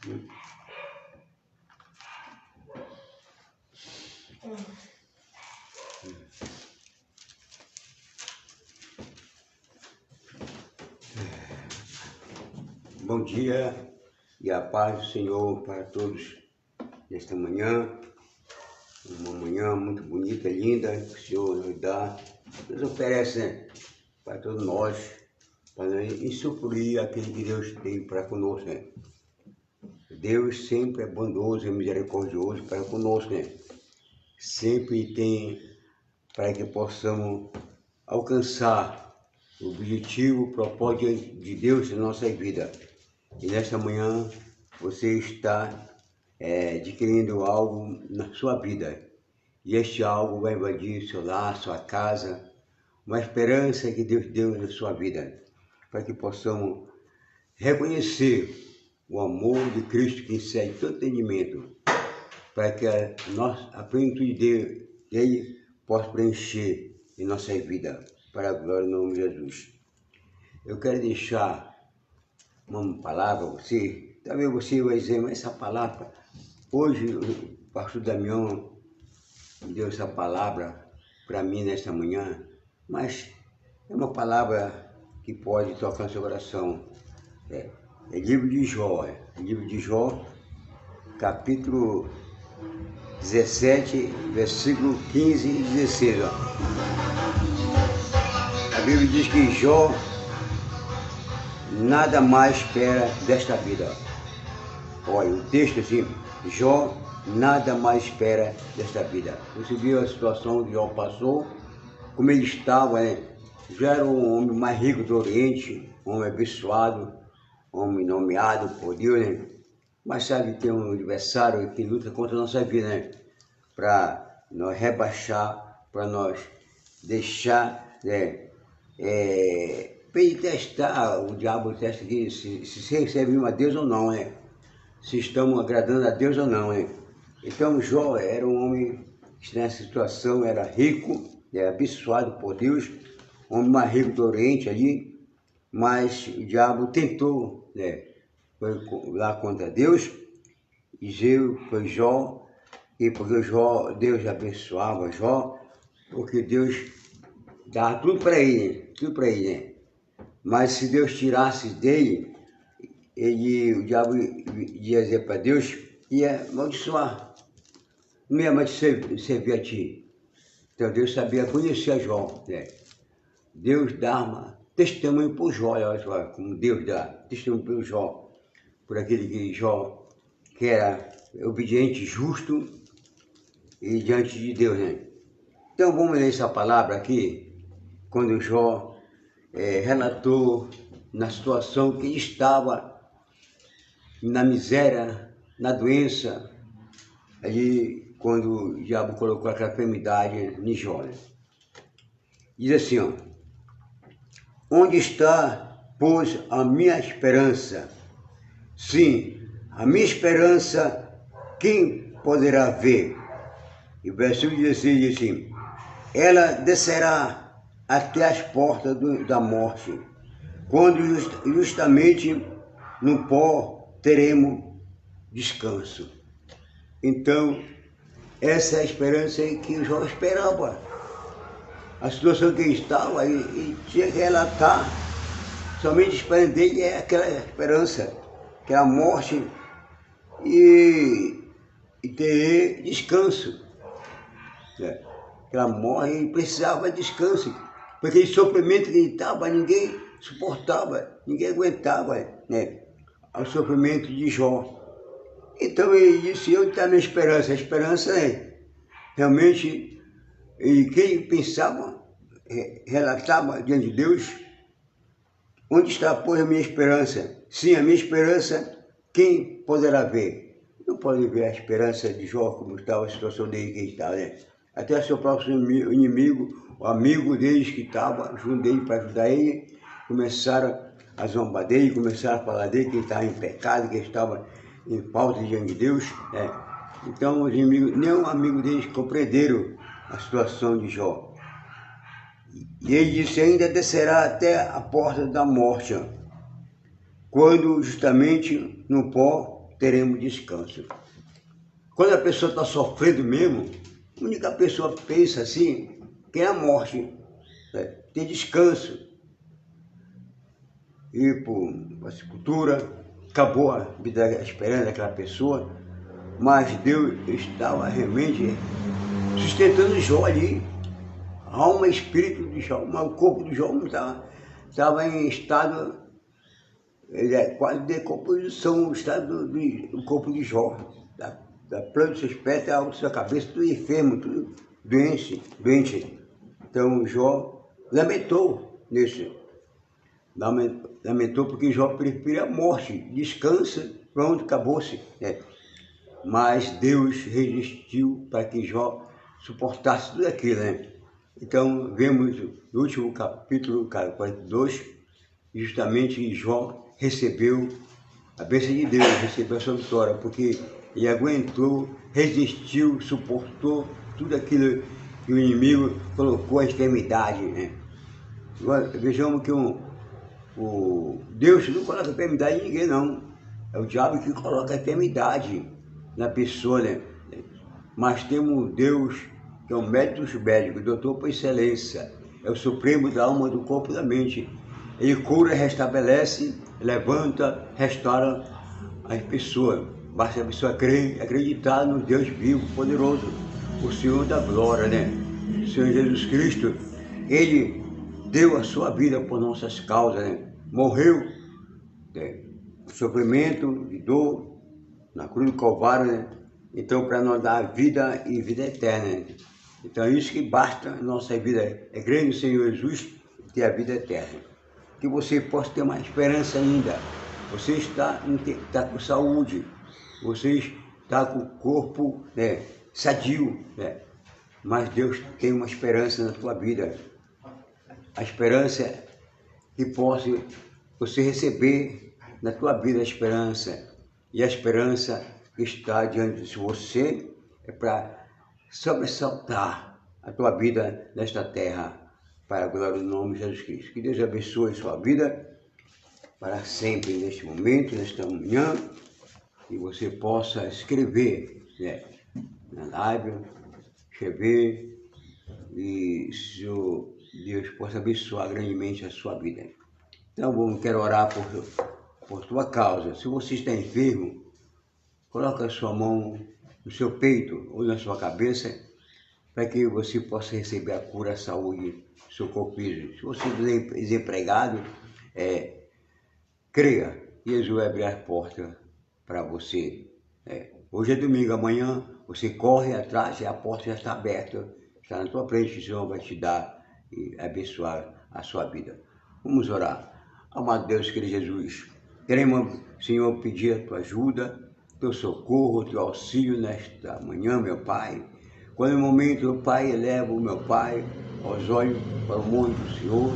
Bom dia e a paz do Senhor para todos nesta manhã. Uma manhã muito bonita, linda, que o Senhor nos oferece, né, para todos nós, para suprir aquilo que Deus tem para conosco, né? Deus sempre é bondoso e misericordioso para conosco, né? Sempre tem para que possamos alcançar o objetivo, o propósito de Deus em nossa vida. E nesta manhã você está adquirindo algo na sua vida. E este algo vai invadir seu lar, sua casa, uma esperança que Deus deu na sua vida, para que possamos reconhecer o amor de Cristo que excede todo entendimento, para que a plenitude dele possa preencher em nossa vida, para a glória do nome de Jesus. Eu quero deixar uma palavra a você. Talvez você vai dizer, mas essa palavra, hoje o pastor Damião me deu essa palavra para mim nesta manhã, mas é uma palavra que pode tocar no seu coração. É livro de Jó, livro de Jó, capítulo 17, versículo 15 e 16. Ó. A Bíblia diz que Jó nada mais espera desta vida. Olha, o texto assim, Jó nada mais espera desta vida. Você viu a situação que Jó passou, como ele estava, né? Já era um homem mais rico do Oriente, um homem abençoado, homem nomeado por Deus, né? Mas sabe, tem um adversário que luta contra a nossa vida, né? Para nós rebaixar, para nós deixar, né? Para ele testar, o diabo testa aqui, se servimos a Deus ou não, né? Se estamos agradando a Deus ou não, né? Então Jó era um homem que nessa situação era rico, era abençoado por Deus, homem mais rico do Oriente ali, mas o diabo tentou, né? Foi lá contra Deus, e foi Jó, e porque Jó, Deus abençoava Jó, porque Deus dava tudo para ele, né? Mas se Deus tirasse dele, o diabo ia dizer para Deus, ia amaldiçoar, não ia mais servir a ti. Então Deus sabia conhecer a Jó, né? Deus dava testemunho por Jó, olha como Deus dá testemunho por Jó, por aquele que Jó, que era obediente, justo e diante de Deus, né? Então vamos ler essa palavra aqui, quando Jó relatou na situação que ele estava, na miséria, na doença, ali quando o diabo colocou aquela enfermidade em Jó. Diz assim, ó, onde está, pois, a minha esperança? Sim, a minha esperança, quem poderá ver? E o versículo 16 diz assim, ela descerá até as portas da morte, quando justamente no pó teremos descanso. Então, essa é a esperança que o Jó esperava. A situação que ele estava, ele tinha que relatar, somente esperando dele é aquela esperança, aquela morte e ter descanso. Né? Aquela morte, ele precisava de descanso, porque o sofrimento que ele estava, ninguém suportava, ninguém aguentava, né? O sofrimento de Jó. Então ele disse, onde está a minha esperança? A esperança é realmente, e quem pensava, relatava diante de Deus, onde está, pois, a minha esperança? Sim, a minha esperança, quem poderá ver? Não pode ver a esperança de Jó, como estava a situação dele que ele estava, né? Até seu próprio inimigo, o amigo deles que estava junto dele para ajudar ele, começaram a zombar dele, começaram a falar dele que ele estava em pecado, que ele estava em falta diante de Deus, né? Então os inimigos, nenhum amigo deles compreenderam a situação de Jó. E ele disse, ainda descerá até a porta da morte, quando justamente no pó teremos descanso. Quando a pessoa está sofrendo mesmo, a única pessoa pensa assim, que é a morte, né? Ter descanso, ir para a sepultura, acabou a vida, a esperança daquela pessoa, mas Deus estava realmente sustentando Jó ali, alma e espírito de Jó, mas o corpo de Jó não estava em estado, quase de decomposição, o estado do corpo de Jó, da planta dos seus pés até a alta da sua cabeça, tudo enfermo, tudo doente. Então Jó lamentou nisso, lamentou porque Jó preferia a morte, descansa, pronto, acabou-se, né? Mas Deus resistiu para que Jó suportasse tudo aquilo, né? Então vemos no último capítulo, 42, justamente Jó recebeu a bênção de Deus, recebeu a sua vitória, porque ele aguentou, resistiu, suportou tudo aquilo que o inimigo colocou a enfermidade, né? Agora, vejamos que Deus não coloca enfermidade em ninguém, não. É o diabo que coloca a enfermidade na pessoa, né? Mas temos um Deus que é o médico dos médicos, doutor por excelência, é o supremo da alma, do corpo e da mente. Ele cura, restabelece, levanta, restaura as pessoas. Basta a pessoa crer, acreditar no Deus vivo, poderoso, o Senhor da glória, né? O Senhor Jesus Cristo, Ele deu a sua vida por nossas causas, né? Morreu, né? Sofrimento e dor na cruz do Calvário, né? Então, para nós dar vida e vida eterna, né? Então, é isso que basta a nossa vida. É crer no Senhor Jesus e ter a vida eterna. Que você possa ter uma esperança ainda. Você está com saúde, você está com o corpo, né, sadio, né? Mas Deus tem uma esperança na tua vida. A esperança que possa você receber na tua vida a esperança. E a esperança que está diante de você é para sobressaltar a tua vida nesta terra, para a glória do nome de Jesus Cristo. Que Deus abençoe a sua vida para sempre, neste momento, nesta manhã, que você possa escrever, né, na live, escrever, e Deus possa abençoar grandemente a sua vida. Então, quero orar por tua causa. Se você está enfermo, coloque a sua mão no seu peito ou na sua cabeça, para que você possa receber a cura, a saúde do seu corpo físico. Se você é desempregado, creia, Jesus vai abrir a porta para você. Hoje é domingo, amanhã você corre atrás e a porta já está aberta, está na tua frente, o Senhor vai te dar e abençoar a sua vida. Vamos orar. Amado Deus, querido Jesus, queremos, Senhor, pedir a tua ajuda, teu socorro, teu auxílio nesta manhã, meu Pai. Quando é o momento, meu Pai, eleva o meu Pai aos olhos para o mundo do Senhor,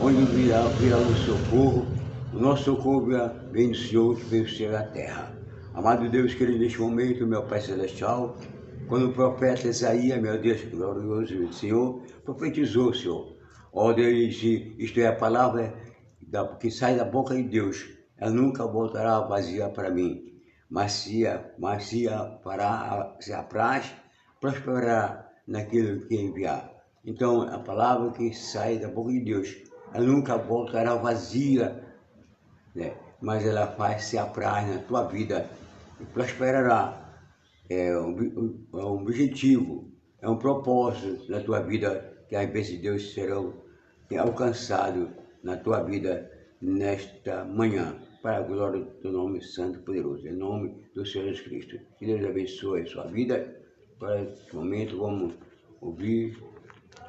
onde virá o socorro. O nosso socorro vem do Senhor, que veio ser a terra. Amado Deus, querido, neste momento, meu Pai Celestial, quando o profeta Isaías, meu Deus, glorioso Senhor, profetizou, Senhor, ó Deus, isto é a palavra que sai da boca de Deus, ela nunca voltará vazia para mim, mas se apraz, prosperará naquilo que enviar. Então, a palavra que sai da boca de Deus, ela nunca voltará vazia, né? Mas ela se apraz na tua vida e prosperará. É um objetivo, é um propósito na tua vida, que as bênçãos de Deus serão alcançados na tua vida nesta manhã, para a glória do teu nome santo e poderoso, em nome do Senhor Jesus Cristo. Que Deus abençoe a sua vida. Para esse momento vamos ouvir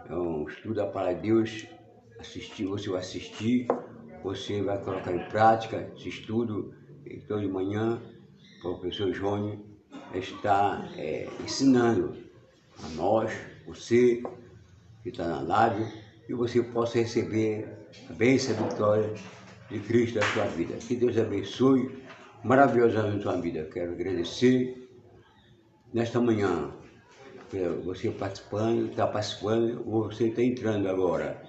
um estudo da palavra de Deus, você vai assistir, você vai colocar em prática esse estudo. Então de manhã o professor Jônio está ensinando a nós, você que está na live, que você possa receber a bênção e a vitória de Cristo na sua vida. Que Deus abençoe maravilhosamente a sua vida. Quero agradecer nesta manhã, você está participando, você está entrando agora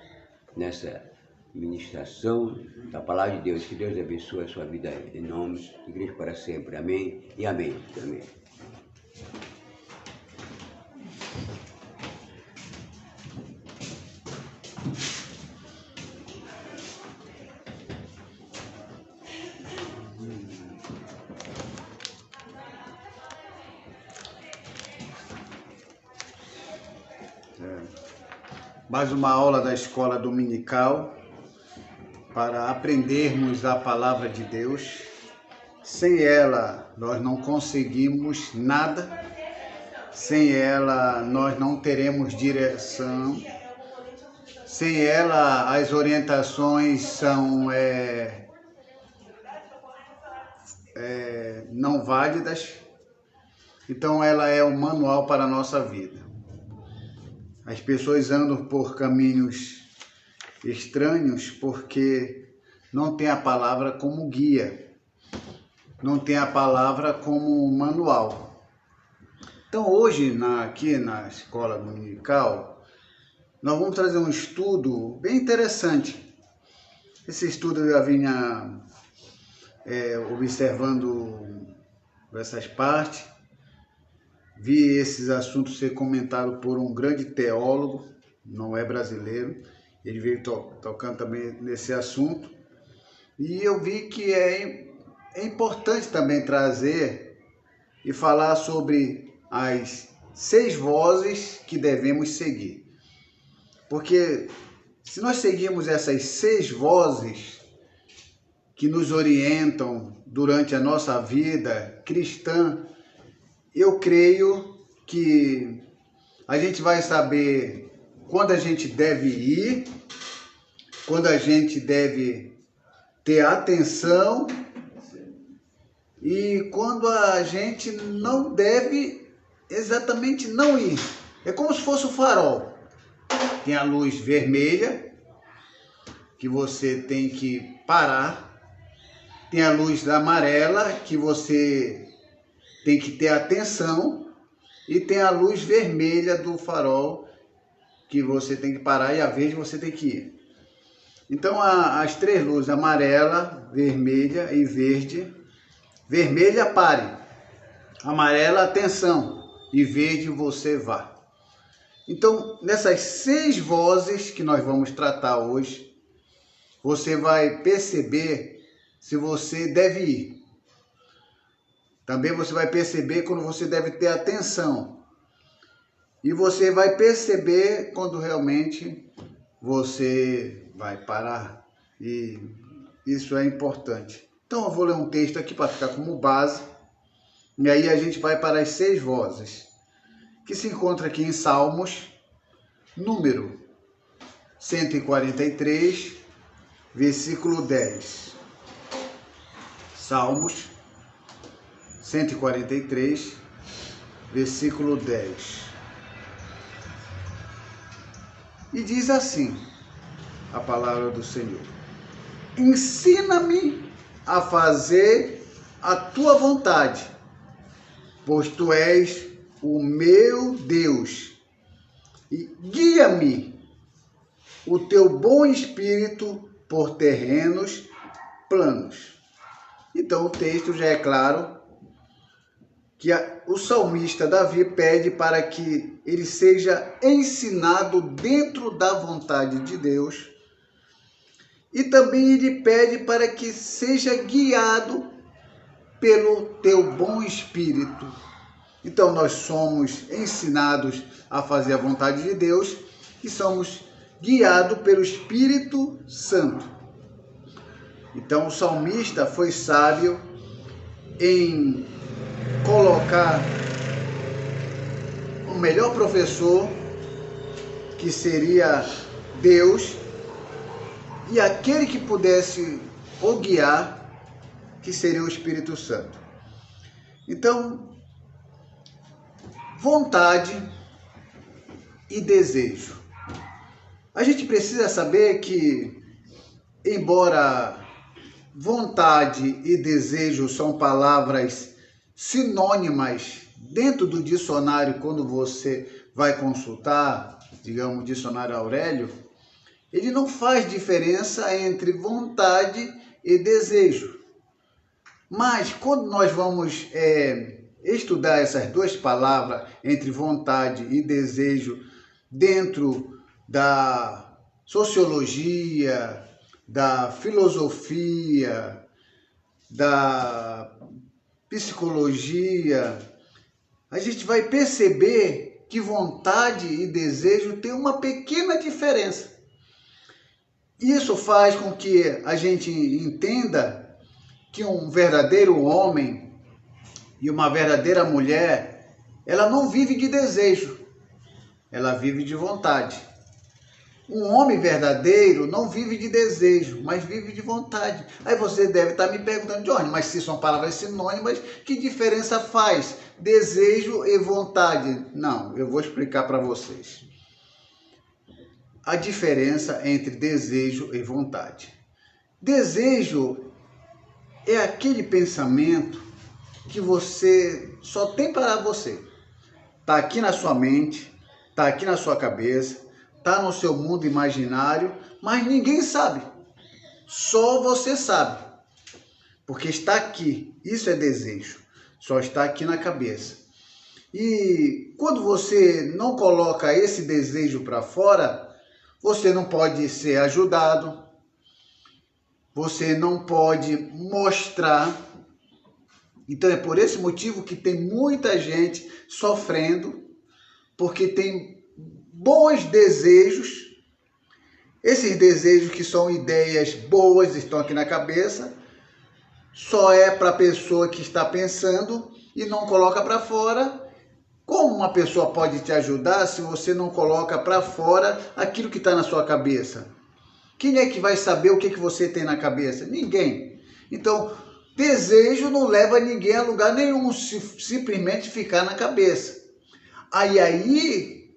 ministração da palavra de Deus. Que Deus abençoe a sua vida em nome de Igreja para sempre. Amém e amém. Amém. Mais uma aula da escola dominical para aprendermos a palavra de Deus. Sem ela nós não conseguimos nada, sem ela nós não teremos direção, sem ela as orientações são não válidas. Então ela é o manual para a nossa vida. As pessoas andam por caminhos estranhos porque não tem a palavra como guia, não tem a palavra como manual. Então hoje, aqui na escola dominical, nós vamos trazer um estudo bem interessante. Esse estudo eu já vinha observando essas partes. Vi esses assuntos ser comentados por um grande teólogo, não é brasileiro. Ele veio tocando também nesse assunto. E eu vi que é importante também trazer e falar sobre as 6 vozes que devemos seguir. Porque se nós seguirmos essas 6 vozes que nos orientam durante a nossa vida cristã, eu creio que a gente vai saber quando a gente deve ir, quando a gente deve ter atenção e quando a gente não deve exatamente não ir. É como se fosse o farol. Tem a luz vermelha, que você tem que parar. Tem a luz amarela, que você tem que ter atenção, e tem a luz vermelha do farol, que você tem que parar, e a verde você tem que ir. Então, as 3 luzes, amarela, vermelha e verde. Vermelha, pare. Amarela, atenção. E verde, você vá. Então, nessas 6 vozes que nós vamos tratar hoje, você vai perceber se você deve ir. Também você vai perceber quando você deve ter atenção. E você vai perceber quando realmente você vai parar. E isso é importante. Então eu vou ler um texto aqui para ficar como base. E aí a gente vai para as 6 vozes. Que se encontra aqui em Salmos, número 143, versículo 10. Salmos 143, versículo 10. E diz assim a palavra do Senhor: ensina-me a fazer a tua vontade, pois tu és o meu Deus, e guia-me o teu bom espírito por terrenos planos. Então o texto já é claro que o salmista Davi pede para que ele seja ensinado dentro da vontade de Deus, e também ele pede para que seja guiado pelo teu bom espírito. Então nós somos ensinados a fazer a vontade de Deus e somos guiados pelo Espírito Santo. Então o salmista foi sábio em colocar o melhor professor, que seria Deus, e aquele que pudesse o guiar, que seria o Espírito Santo. Então, vontade e desejo. A gente precisa saber que, embora vontade e desejo são palavras sinônimas dentro do dicionário, quando você vai consultar, digamos, o dicionário Aurélio, ele não faz diferença entre vontade e desejo. Mas quando nós vamos estudar essas duas palavras, entre vontade e desejo, dentro da sociologia, da filosofia, da psicologia, a gente vai perceber que vontade e desejo têm uma pequena diferença. Isso faz com que a gente entenda que um verdadeiro homem e uma verdadeira mulher, ela não vive de desejo, ela vive de vontade. Um homem verdadeiro não vive de desejo, mas vive de vontade. Aí você deve estar me perguntando, Johnny, mas se são palavras sinônimas, que diferença faz desejo e vontade? Não, eu vou explicar para vocês. A diferença entre desejo e vontade. Desejo é aquele pensamento que você só tem para você. Está aqui na sua mente, está aqui na sua cabeça, está no seu mundo imaginário, mas ninguém sabe. Só você sabe. Porque está aqui. Isso é desejo. Só está aqui na cabeça. E quando você não coloca esse desejo para fora, você não pode ser ajudado. Você não pode mostrar. Então é por esse motivo que tem muita gente sofrendo, porque tem bons desejos, esses desejos que são ideias boas, estão aqui na cabeça, só é para a pessoa que está pensando e não coloca para fora. Como uma pessoa pode te ajudar se você não coloca para fora aquilo que está na sua cabeça? Quem é que vai saber o que você tem na cabeça? Ninguém. Então, desejo não leva ninguém a lugar nenhum, simplesmente ficar na cabeça. Aí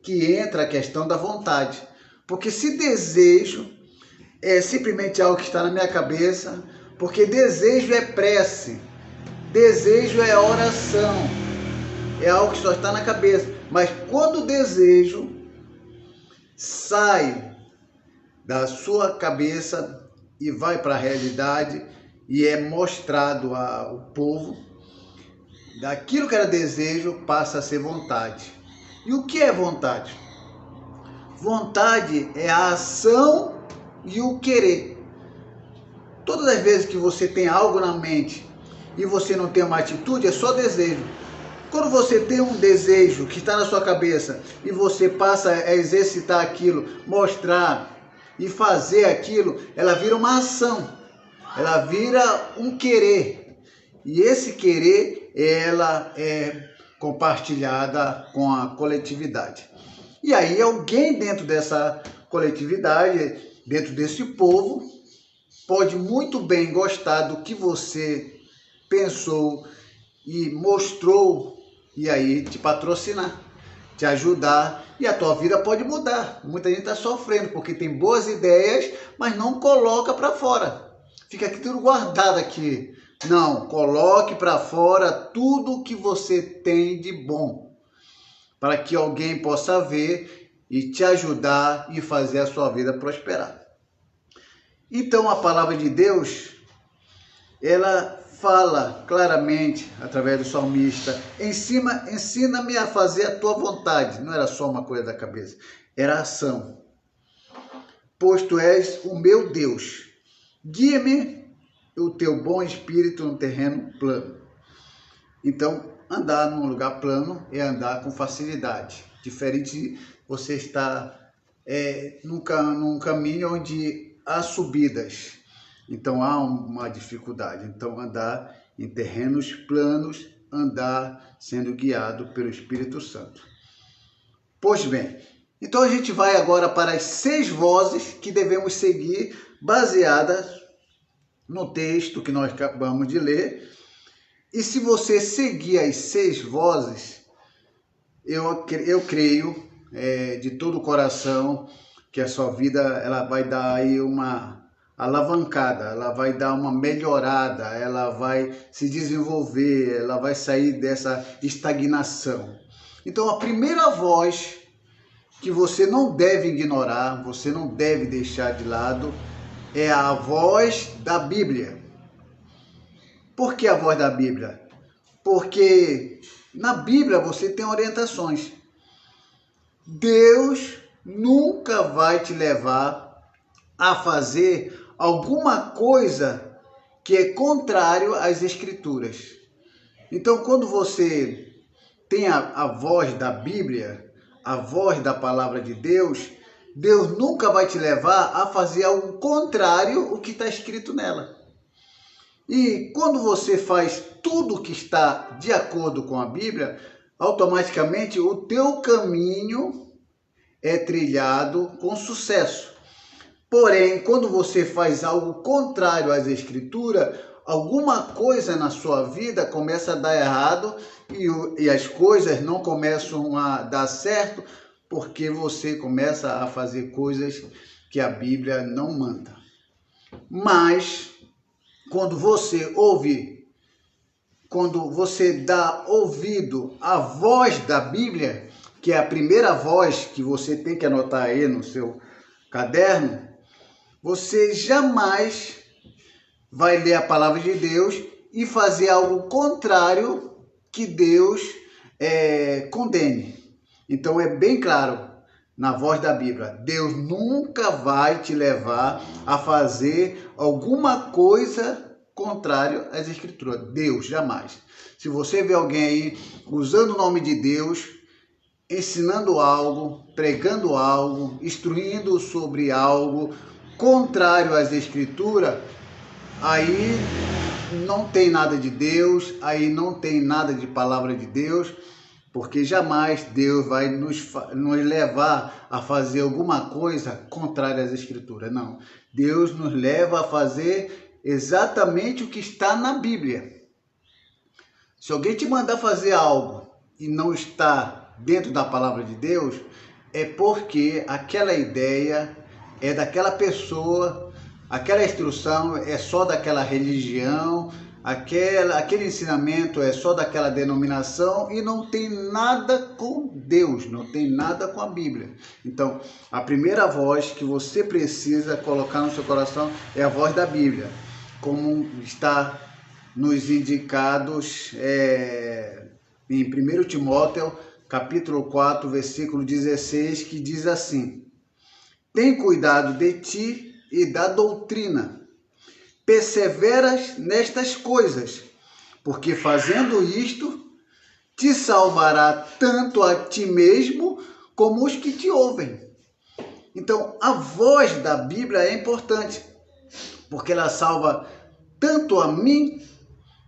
que entra a questão da vontade. Porque se desejo é simplesmente algo que está na minha cabeça, porque desejo é prece, desejo é oração, é algo que só está na cabeça. Mas quando o desejo sai da sua cabeça e vai para a realidade e é mostrado ao povo, daquilo que era desejo passa a ser vontade. E o que é vontade? Vontade é a ação e o querer. Todas as vezes que você tem algo na mente e você não tem uma atitude, é só desejo. Quando você tem um desejo que está na sua cabeça e você passa a exercitar aquilo, mostrar e fazer aquilo, ela vira uma ação, ela vira um querer. E esse querer, ela é compartilhada com a coletividade. E aí alguém dentro dessa coletividade, dentro desse povo, pode muito bem gostar do que você pensou e mostrou, e aí te patrocinar, te ajudar, e a tua vida pode mudar. Muita gente está sofrendo porque tem boas ideias, mas não coloca para fora. Fica aqui tudo guardado aqui. Não, coloque para fora tudo que você tem de bom, para que alguém possa ver e te ajudar e fazer a sua vida prosperar. Então a palavra de Deus, ela fala claramente, através do salmista, ensina-me a fazer a tua vontade. Não era só uma coisa da cabeça, era ação. Pois tu és o meu Deus, guia-me o teu bom espírito no terreno plano. Então, andar num lugar plano é andar com facilidade. Diferente de você estar num caminho onde há subidas. Então, há uma dificuldade. Então, andar em terrenos planos, andar sendo guiado pelo Espírito Santo. Pois bem, então a gente vai agora para as 6 vozes que devemos seguir, baseadas no texto que nós acabamos de ler. E se você seguir as 6 vozes, eu creio de todo o coração que a sua vida ela vai dar aí uma alavancada, ela vai dar uma melhorada, ela vai se desenvolver, ela vai sair dessa estagnação. Então a primeira voz que você não deve ignorar, você não deve deixar de lado, é a voz da Bíblia. Por que a voz da Bíblia? Porque na Bíblia você tem orientações. Deus nunca vai te levar a fazer alguma coisa que é contrário às Escrituras. Então, quando você tem a voz da Bíblia, a voz da palavra de Deus, Deus nunca vai te levar a fazer algo contrário ao que está escrito nela. E quando você faz tudo que está de acordo com a Bíblia, automaticamente o teu caminho é trilhado com sucesso. Porém, quando você faz algo contrário às Escrituras, alguma coisa na sua vida começa a dar errado e as coisas não começam a dar certo porque você começa a fazer coisas que a Bíblia não manda. Mas, quando você dá ouvido à voz da Bíblia, que é a primeira voz que você tem que anotar aí no seu caderno, você jamais vai ler a palavra de Deus e fazer algo contrário que Deus condene. Então é bem claro na voz da Bíblia, Deus nunca vai te levar a fazer alguma coisa contrária às Escrituras. Deus, jamais. Se você vê alguém aí usando o nome de Deus, ensinando algo, pregando algo, instruindo sobre algo contrário às Escrituras, aí não tem nada de Deus, aí não tem nada de palavra de Deus, porque jamais Deus vai nos levar a fazer alguma coisa contrária às Escrituras. Não, Deus nos leva a fazer exatamente o que está na Bíblia. Se alguém te mandar fazer algo e não está dentro da palavra de Deus, é porque aquela ideia é daquela pessoa, aquela instrução é só daquela religião, aquele ensinamento é só daquela denominação e não tem nada com Deus, não tem nada com a Bíblia. Então, a primeira voz que você precisa colocar no seu coração é a voz da Bíblia, como está nos indicados em 1 Timóteo, capítulo 4, versículo 16, que diz assim: tem cuidado de ti e da doutrina, perseveras nestas coisas, porque fazendo isto, te salvará tanto a ti mesmo como os que te ouvem. Então, a voz da Bíblia é importante, porque ela salva tanto a mim,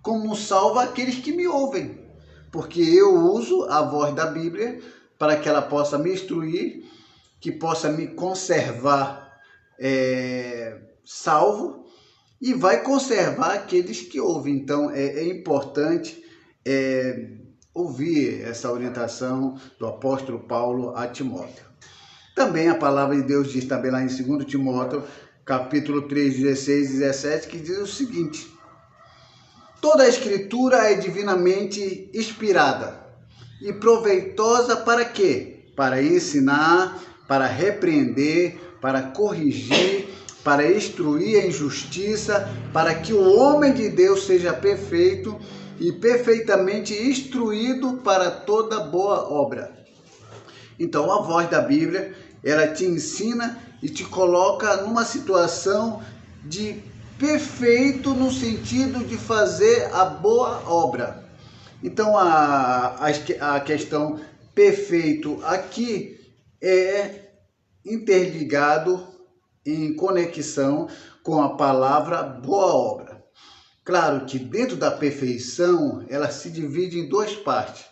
como salva aqueles que me ouvem. Porque eu uso a voz da Bíblia para que ela possa me instruir, que possa me conservar salvo, e vai conservar aqueles que ouvem. Então, é importante ouvir essa orientação do apóstolo Paulo a Timóteo. Também a palavra de Deus diz também lá em 2 Timóteo, capítulo 3, 16 e 17, que diz o seguinte: toda a Escritura é divinamente inspirada e proveitosa para quê? Para ensinar, para repreender, para corrigir, para instruir em justiça, para que o homem de Deus seja perfeito e perfeitamente instruído para toda boa obra. Então, a voz da Bíblia, ela te ensina e te coloca numa situação de perfeito no sentido de fazer a boa obra. Então, a questão perfeito aqui é interligado em conexão com a palavra boa obra. Claro que dentro da perfeição, ela se divide em duas partes: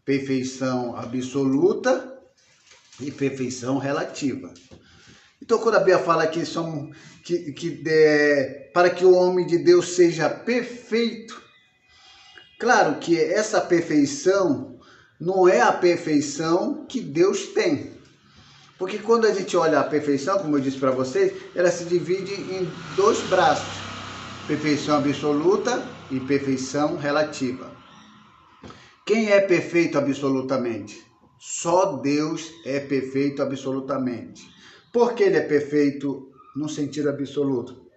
perfeição absoluta e perfeição relativa. Então, quando a Bíblia fala que para que o homem de Deus seja perfeito, claro que essa perfeição não é a perfeição que Deus tem. Porque quando a gente olha a perfeição, como eu disse para vocês, ela se divide em dois braços: perfeição absoluta e perfeição relativa. Quem é perfeito absolutamente? Só Deus é perfeito absolutamente. Por que ele é perfeito no sentido absoluto?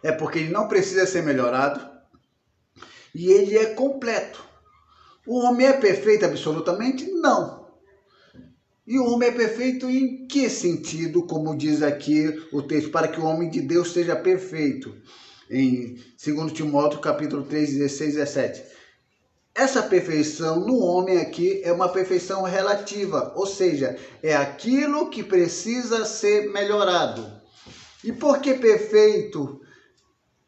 É porque ele não precisa ser melhorado e ele é completo. O homem é perfeito absolutamente? Não. E o homem é perfeito em que sentido, como diz aqui o texto, para que o homem de Deus seja perfeito? Em 2 Timóteo, capítulo 3, 16 e 17. Essa perfeição no homem aqui é uma perfeição relativa, ou seja, é aquilo que precisa ser melhorado. E por que perfeito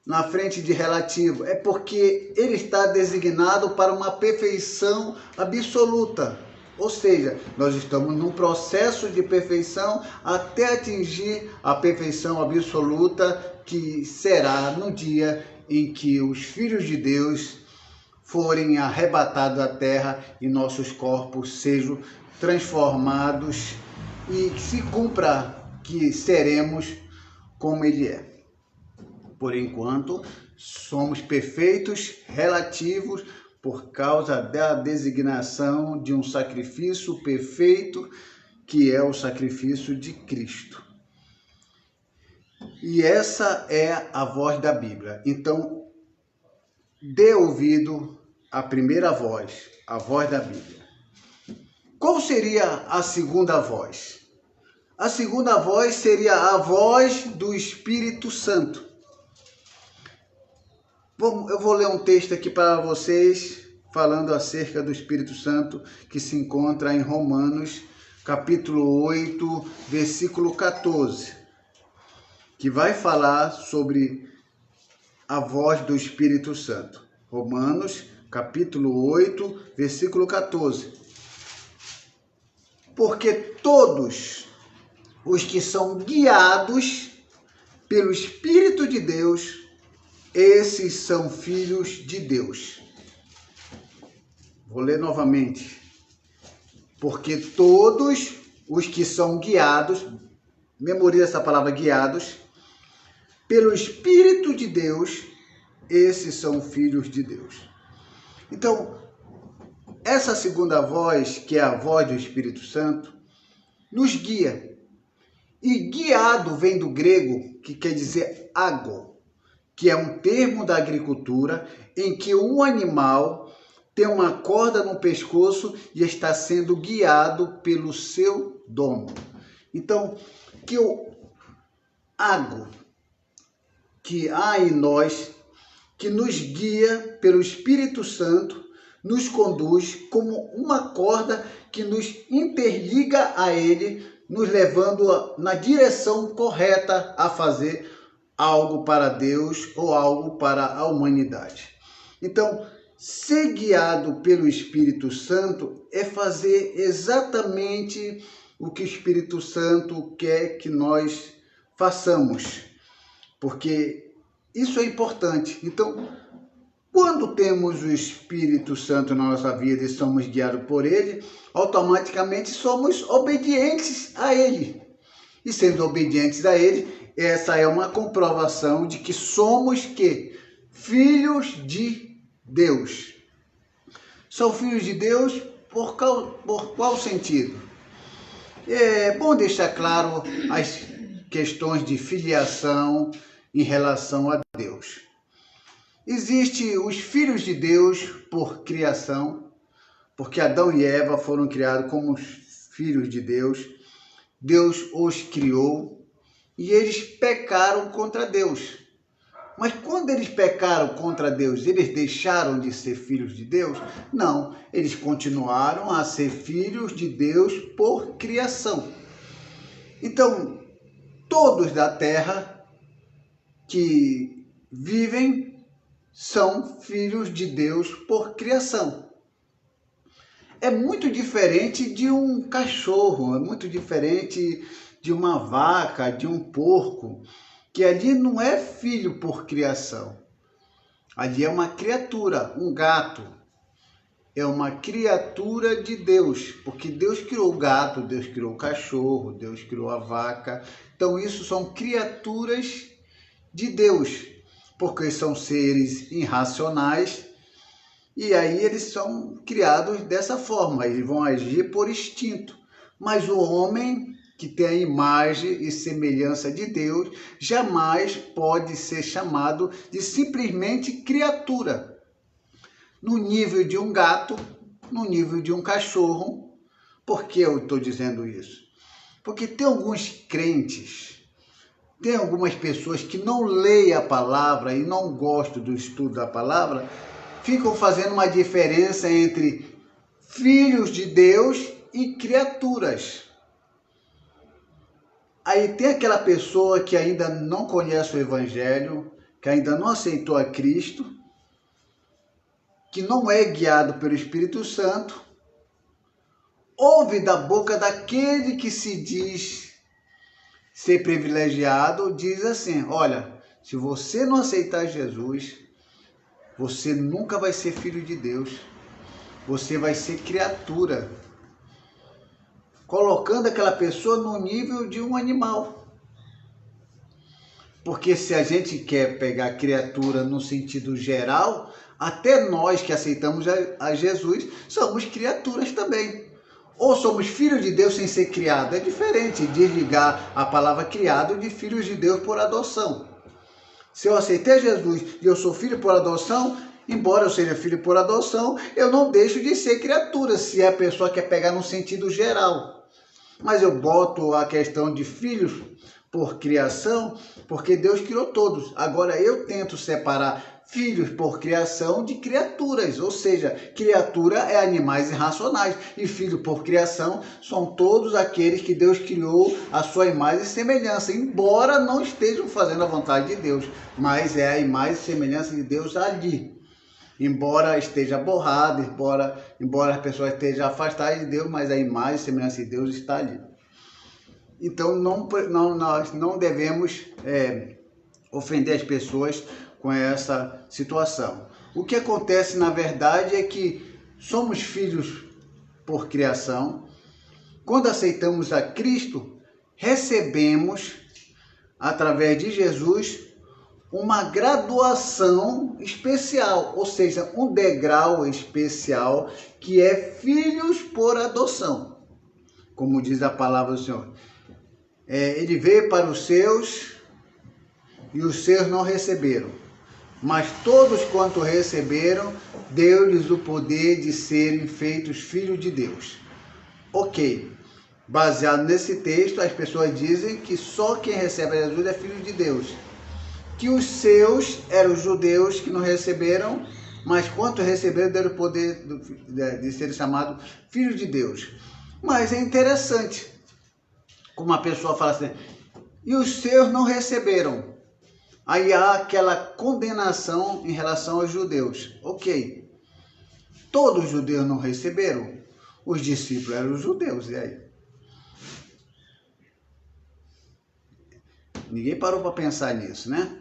na frente de relativo? É porque ele está designado para uma perfeição absoluta. Ou seja, nós estamos num processo de perfeição até atingir a perfeição absoluta, que será no dia em que os filhos de Deus forem arrebatados da terra e nossos corpos sejam transformados e se cumpra que seremos como Ele é. Por enquanto, somos perfeitos relativos por causa da designação de um sacrifício perfeito, que é o sacrifício de Cristo. E essa é a voz da Bíblia. Então, dê ouvido à primeira voz, a voz da Bíblia. Qual seria a segunda voz? A segunda voz seria a voz do Espírito Santo. Eu vou ler um texto aqui para vocês, falando acerca do Espírito Santo, que se encontra em Romanos, capítulo 8, versículo 14, que vai falar sobre a voz do Espírito Santo. Romanos, capítulo 8, versículo 14. Porque todos os que são guiados pelo Espírito de Deus, esses são filhos de Deus. Vou ler novamente. Porque todos os que são guiados, memoriza essa palavra guiados, pelo Espírito de Deus, esses são filhos de Deus. Então, essa segunda voz, que é a voz do Espírito Santo, nos guia. E guiado vem do grego, que quer dizer ágo, que é um termo da agricultura em que um animal tem uma corda no pescoço e está sendo guiado pelo seu dono. Então, que o ágo que há em nós, que nos guia pelo Espírito Santo, nos conduz como uma corda que nos interliga a Ele, nos levando na direção correta a fazer algo para Deus ou algo para a humanidade. Então, ser guiado pelo Espírito Santo é fazer exatamente o que o Espírito Santo quer que nós façamos, porque isso é importante. Então, quando temos o Espírito Santo na nossa vida e somos guiados por Ele, automaticamente somos obedientes a Ele. E sendo obedientes a Ele, essa é uma comprovação de que somos filhos de Deus. São filhos de Deus por qual sentido? É bom deixar claro as questões de filiação em relação a Deus. Existem os filhos de Deus por criação, porque Adão e Eva foram criados como os filhos de Deus. Deus os criou e eles pecaram contra Deus. Mas quando eles pecaram contra Deus, eles deixaram de ser filhos de Deus? Não, eles continuaram a ser filhos de Deus por criação. Então, todos da terra que vivem são filhos de Deus por criação. É muito diferente de um cachorro, é muito diferente de uma vaca, de um porco, que ali não é filho por criação. Ali é uma criatura, um gato. É uma criatura de Deus, porque Deus criou o gato, Deus criou o cachorro, Deus criou a vaca. Então isso são criaturas de Deus, porque são seres irracionais E aí eles são criados dessa forma, eles vão agir por instinto. Mas o homem que tem a imagem e semelhança de Deus jamais pode ser chamado de simplesmente criatura. No nível de um gato, no nível de um cachorro. Por que eu estou dizendo isso? Porque tem alguns crentes, tem algumas pessoas que não leem a palavra e não gostam do estudo da palavra, ficam fazendo uma diferença entre filhos de Deus e criaturas. Aí tem aquela pessoa que ainda não conhece o Evangelho, que ainda não aceitou a Cristo, que não é guiado pelo Espírito Santo, ouve da boca daquele que se diz ser privilegiado, diz assim: olha, se você não aceitar Jesus, você nunca vai ser filho de Deus, você vai ser criatura, colocando aquela pessoa no nível de um animal. Porque se a gente quer pegar criatura no sentido geral, até nós que aceitamos a Jesus somos criaturas também. Ou somos filhos de Deus sem ser criado. É diferente desligar a palavra criado de filhos de Deus por adoção. Se eu aceitei Jesus e eu sou filho por adoção, embora eu seja filho por adoção, eu não deixo de ser criatura, se a pessoa quer pegar no sentido geral. Mas eu boto a questão de filhos por criação, porque Deus criou todos. Agora eu tento separar filhos por criação de criaturas, ou seja, criatura é animais irracionais e filho por criação são todos aqueles que Deus criou a sua imagem e semelhança, embora não estejam fazendo a vontade de Deus, mas é a imagem e semelhança de Deus ali. Embora esteja borrado, embora as pessoas estejam afastadas de Deus, mas a imagem e semelhança de Deus está ali. Então nós não devemos ofender as pessoas com essa situação. O que acontece na verdade é que somos filhos por criação. Quando aceitamos a Cristo, recebemos, através de Jesus, uma graduação especial, ou seja, um degrau especial, que é filhos por adoção. Como diz a palavra do Senhor. Ele veio para os seus e os seus não receberam. Mas todos quanto receberam, deu-lhes o poder de serem feitos filhos de Deus. Ok. Baseado nesse texto, as pessoas dizem que só quem recebe a Jesus é filho de Deus. Que os seus eram os judeus que não receberam, mas quanto receberam, deram o poder de serem chamados filhos de Deus. Mas é interessante, como a pessoa fala assim, e os seus não receberam. Aí há aquela condenação em relação aos judeus. Ok, todos os judeus não receberam, os discípulos eram os judeus, e aí? Ninguém parou para pensar nisso, né?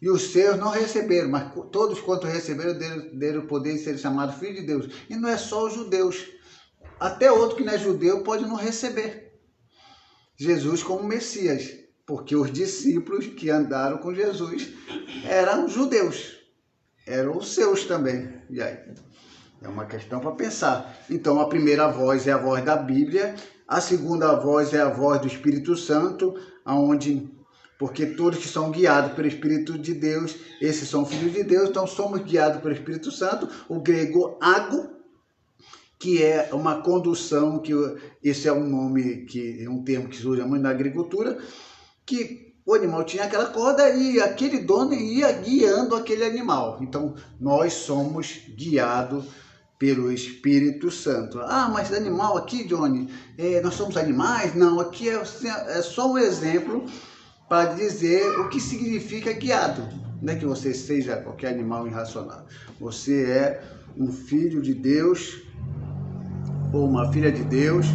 E os seus não receberam, mas todos quanto receberam deram o poder de ser chamado filho de Deus. E não é só os judeus, até outro que não é judeu pode não receber Jesus como Messias, porque os discípulos que andaram com Jesus eram judeus, eram os seus também. E aí? É uma questão para pensar. Então, a primeira voz é a voz da Bíblia, a segunda voz é a voz do Espírito Santo, porque todos que são guiados pelo Espírito de Deus, esses são filhos de Deus, então somos guiados pelo Espírito Santo, o grego ago, que é uma condução, esse é um nome, é um termo que se usa muito na agricultura, que o animal tinha aquela corda e aquele dono ia guiando aquele animal. Então, nós somos guiados pelo Espírito Santo. Ah, mas animal aqui, Johnny, nós somos animais? Não, aqui é só um exemplo para dizer o que significa guiado. Não é que você seja qualquer animal irracional. Você é um filho de Deus ou uma filha de Deus,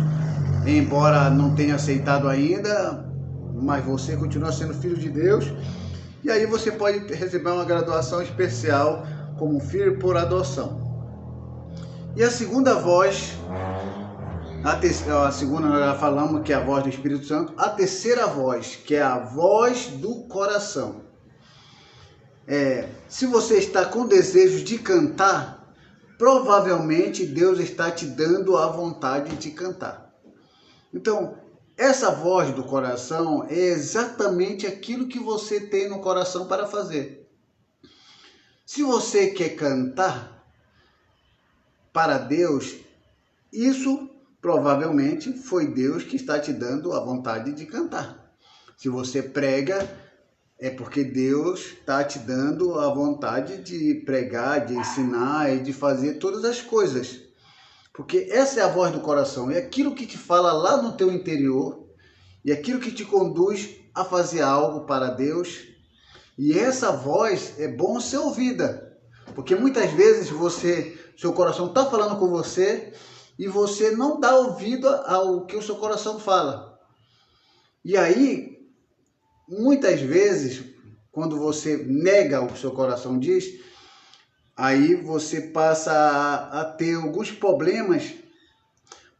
embora não tenha aceitado ainda, mas você continua sendo filho de Deus, e aí você pode receber uma graduação especial como filho por adoção. E a segunda voz, a segunda nós já falamos que é a voz do Espírito Santo, a terceira voz, que é a voz do coração. Se você está com desejo de cantar, provavelmente Deus está te dando a vontade de cantar. Então, essa voz do coração é exatamente aquilo que você tem no coração para fazer. Se você quer cantar para Deus, isso provavelmente foi Deus que está te dando a vontade de cantar. Se você prega, é porque Deus está te dando a vontade de pregar, de ensinar e de fazer todas as coisas. Porque essa é a voz do coração, é aquilo que te fala lá no teu interior e aquilo que te conduz a fazer algo para Deus. E essa voz é bom ser ouvida, porque muitas vezes seu coração está falando com você e você não dá ouvido ao que o seu coração fala. E aí, muitas vezes, quando você nega o que o seu coração diz, aí você passa a ter alguns problemas,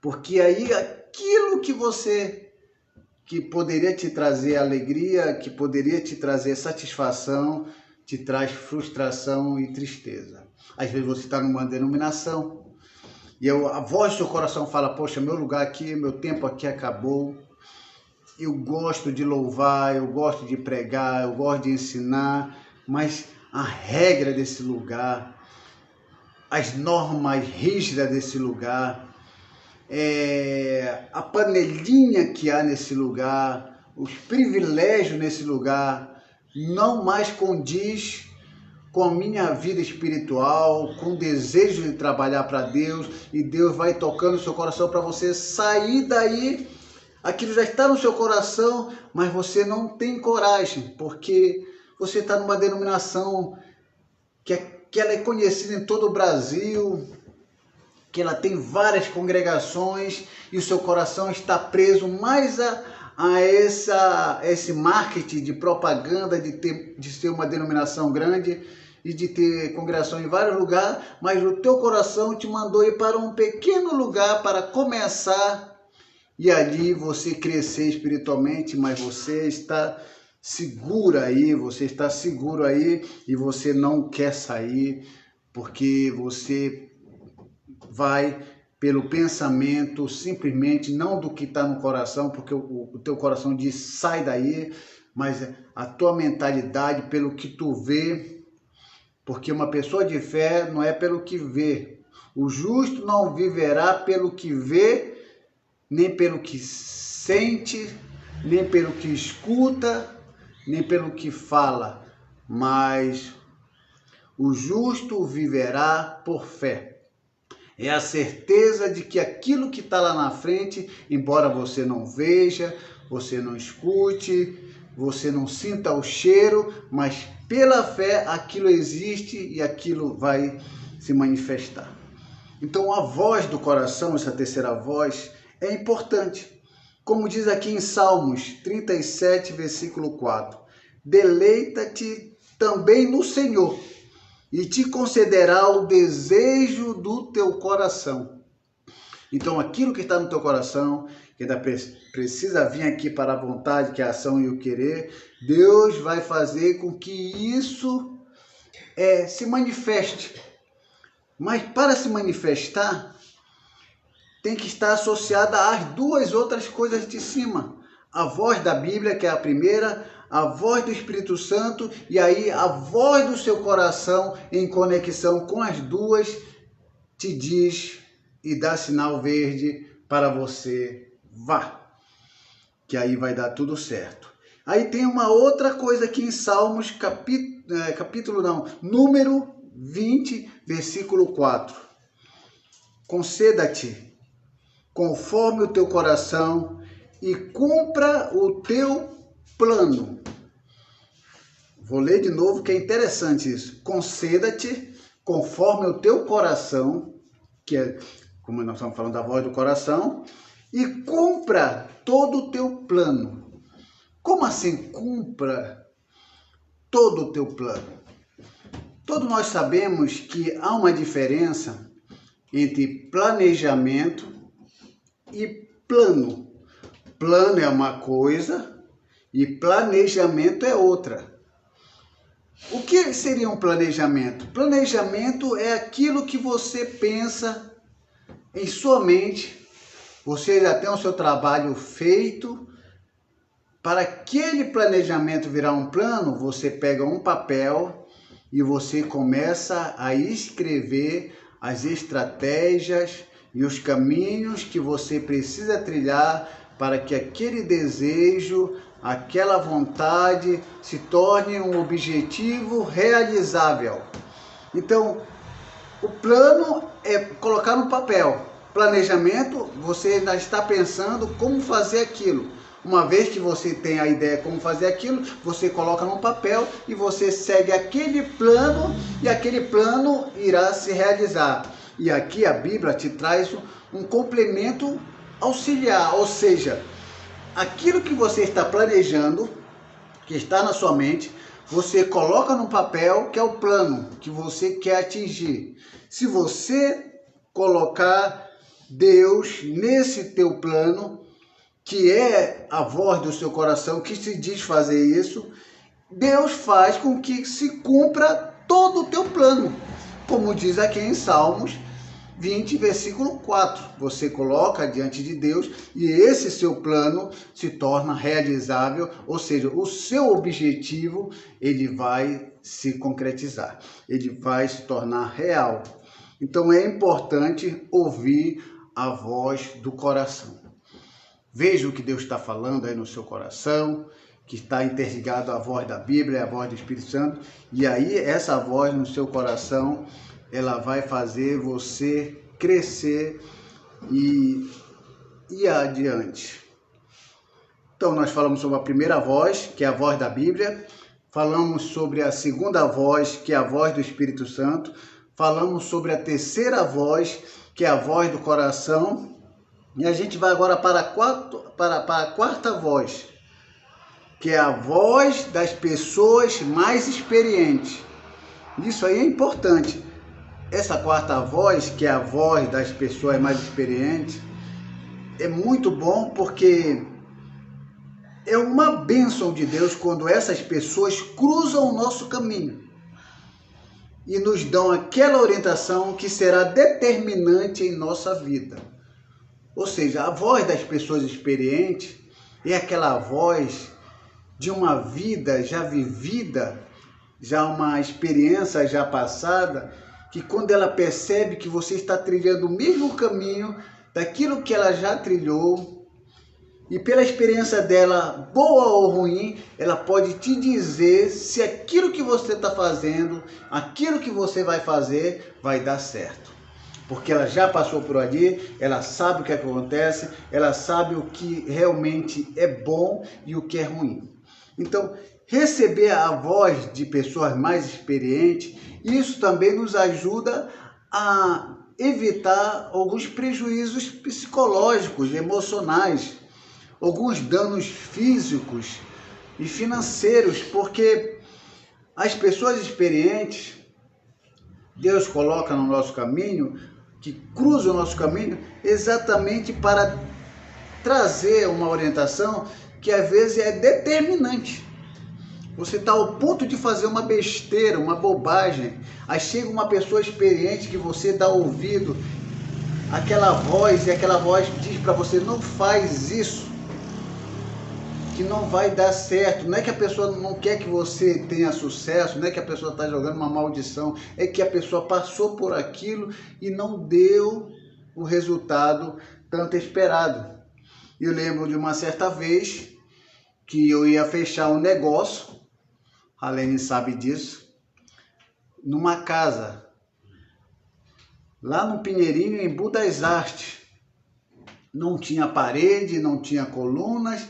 porque aí aquilo que poderia te trazer alegria, que poderia te trazer satisfação, te traz frustração e tristeza. Às vezes você está numa denominação e a voz do seu coração fala, poxa, meu lugar aqui, meu tempo aqui acabou. Eu gosto de louvar, eu gosto de pregar, eu gosto de ensinar, mas a regra desse lugar, as normas rígidas desse lugar, a panelinha que há nesse lugar, os privilégios nesse lugar, não mais condiz com a minha vida espiritual, com o desejo de trabalhar para Deus, e Deus vai tocando o seu coração para você sair daí. Aquilo já está no seu coração, mas você não tem coragem, porque você está numa denominação que ela é conhecida em todo o Brasil, que ela tem várias congregações e o seu coração está preso mais a esse marketing de propaganda de ser uma denominação grande e de ter congregação em vários lugares, mas o teu coração te mandou ir para um pequeno lugar para começar e ali você crescer espiritualmente, mas você está seguro aí e você não quer sair, porque você vai pelo pensamento, simplesmente não do que está no coração, porque o teu coração diz sai daí, mas a tua mentalidade pelo que tu vê, porque uma pessoa de fé não é pelo que vê. O justo não viverá pelo que vê, nem pelo que sente, nem pelo que escuta, nem pelo que fala, mas o justo viverá por fé. É a certeza de que aquilo que está lá na frente, embora você não veja, você não escute, você não sinta o cheiro, mas pela fé aquilo existe e aquilo vai se manifestar. Então a voz do coração, essa terceira voz, é importante. Como diz aqui em Salmos 37, versículo 4. Deleita-te também no Senhor e te concederá o desejo do teu coração. Então aquilo que está no teu coração, que ainda precisa vir aqui para a vontade, que é a ação e o querer, Deus vai fazer com que isso se manifeste. Mas para se manifestar, tem que estar associada às duas outras coisas de cima. A voz da Bíblia, que é a primeira, a voz do Espírito Santo e aí a voz do seu coração em conexão com as duas te diz e dá sinal verde para você vá, que aí vai dar tudo certo. Aí tem uma outra coisa aqui em Salmos, número 20, versículo 4. Conceda-te conforme o teu coração e cumpra o teu plano. Vou ler de novo que é interessante isso. Conceda-te conforme o teu coração, que é como nós estamos falando da voz do coração, e cumpra todo o teu plano. Como assim cumpra todo o teu plano? Todos nós sabemos que há uma diferença entre planejamento e plano. Plano é uma coisa e planejamento é outra. O que seria um planejamento? Planejamento é aquilo que você pensa em sua mente. Você já tem o seu trabalho feito. Para aquele planejamento virar um plano, você pega um papel e você começa a escrever as estratégias e os caminhos que você precisa trilhar para que aquele desejo, aquela vontade se torne um objetivo realizável. Então, o plano é colocar no papel. Planejamento, você ainda está pensando como fazer aquilo. Uma vez que você tem a ideia como fazer aquilo, você coloca no papel e você segue aquele plano e aquele plano irá se realizar. E aqui a Bíblia te traz um complemento auxiliar, ou seja, aquilo que você está planejando, que está na sua mente, você coloca no papel, que é o plano que você quer atingir. Se você colocar Deus nesse teu plano, que é a voz do seu coração que te diz fazer isso, Deus faz com que se cumpra todo o teu plano. Como diz aqui em Salmos 20, versículo 4. Você coloca diante de Deus e esse seu plano se torna realizável, ou seja, o seu objetivo ele vai se concretizar, ele vai se tornar real. Então é importante ouvir a voz do coração. Veja o que Deus está falando aí no seu coração, que está interligado à voz da Bíblia, à voz do Espírito Santo. E aí essa voz no seu coração, ela vai fazer você crescer e ir adiante. Então nós falamos sobre a primeira voz, que é a voz da Bíblia. Falamos sobre a segunda voz, que é a voz do Espírito Santo. Falamos sobre a terceira voz, que é a voz do coração. E a gente vai agora para a quarta voz, que é a voz das pessoas mais experientes. Isso aí é importante. Essa quarta voz, que é a voz das pessoas mais experientes, é muito bom porque é uma bênção de Deus quando essas pessoas cruzam o nosso caminho e nos dão aquela orientação que será determinante em nossa vida. Ou seja, a voz das pessoas experientes é aquela voz de uma vida já vivida, já uma experiência já passada, que quando ela percebe que você está trilhando o mesmo caminho daquilo que ela já trilhou, e pela experiência dela, boa ou ruim, ela pode te dizer se aquilo que você está fazendo, aquilo que você vai fazer, vai dar certo. Porque ela já passou por ali, ela sabe o que acontece, ela sabe o que realmente é bom e o que é ruim. Então, receber a voz de pessoas mais experientes, isso também nos ajuda a evitar alguns prejuízos psicológicos, emocionais, alguns danos físicos e financeiros, porque as pessoas experientes, Deus coloca no nosso caminho, que cruza o nosso caminho, exatamente para trazer uma orientação que às vezes é determinante. Você está ao ponto de fazer uma besteira, uma bobagem, aí chega uma pessoa experiente que você dá ouvido, aquela voz, e aquela voz diz para você, não faz isso, que não vai dar certo. Não é que a pessoa não quer que você tenha sucesso, não é que a pessoa está jogando uma maldição, é que a pessoa passou por aquilo e não deu o resultado tanto esperado. Eu lembro de uma certa vez que eu ia fechar um negócio, a Lene sabe disso, numa casa, lá no Pinheirinho, em Budas Artes. Não tinha parede, não tinha colunas,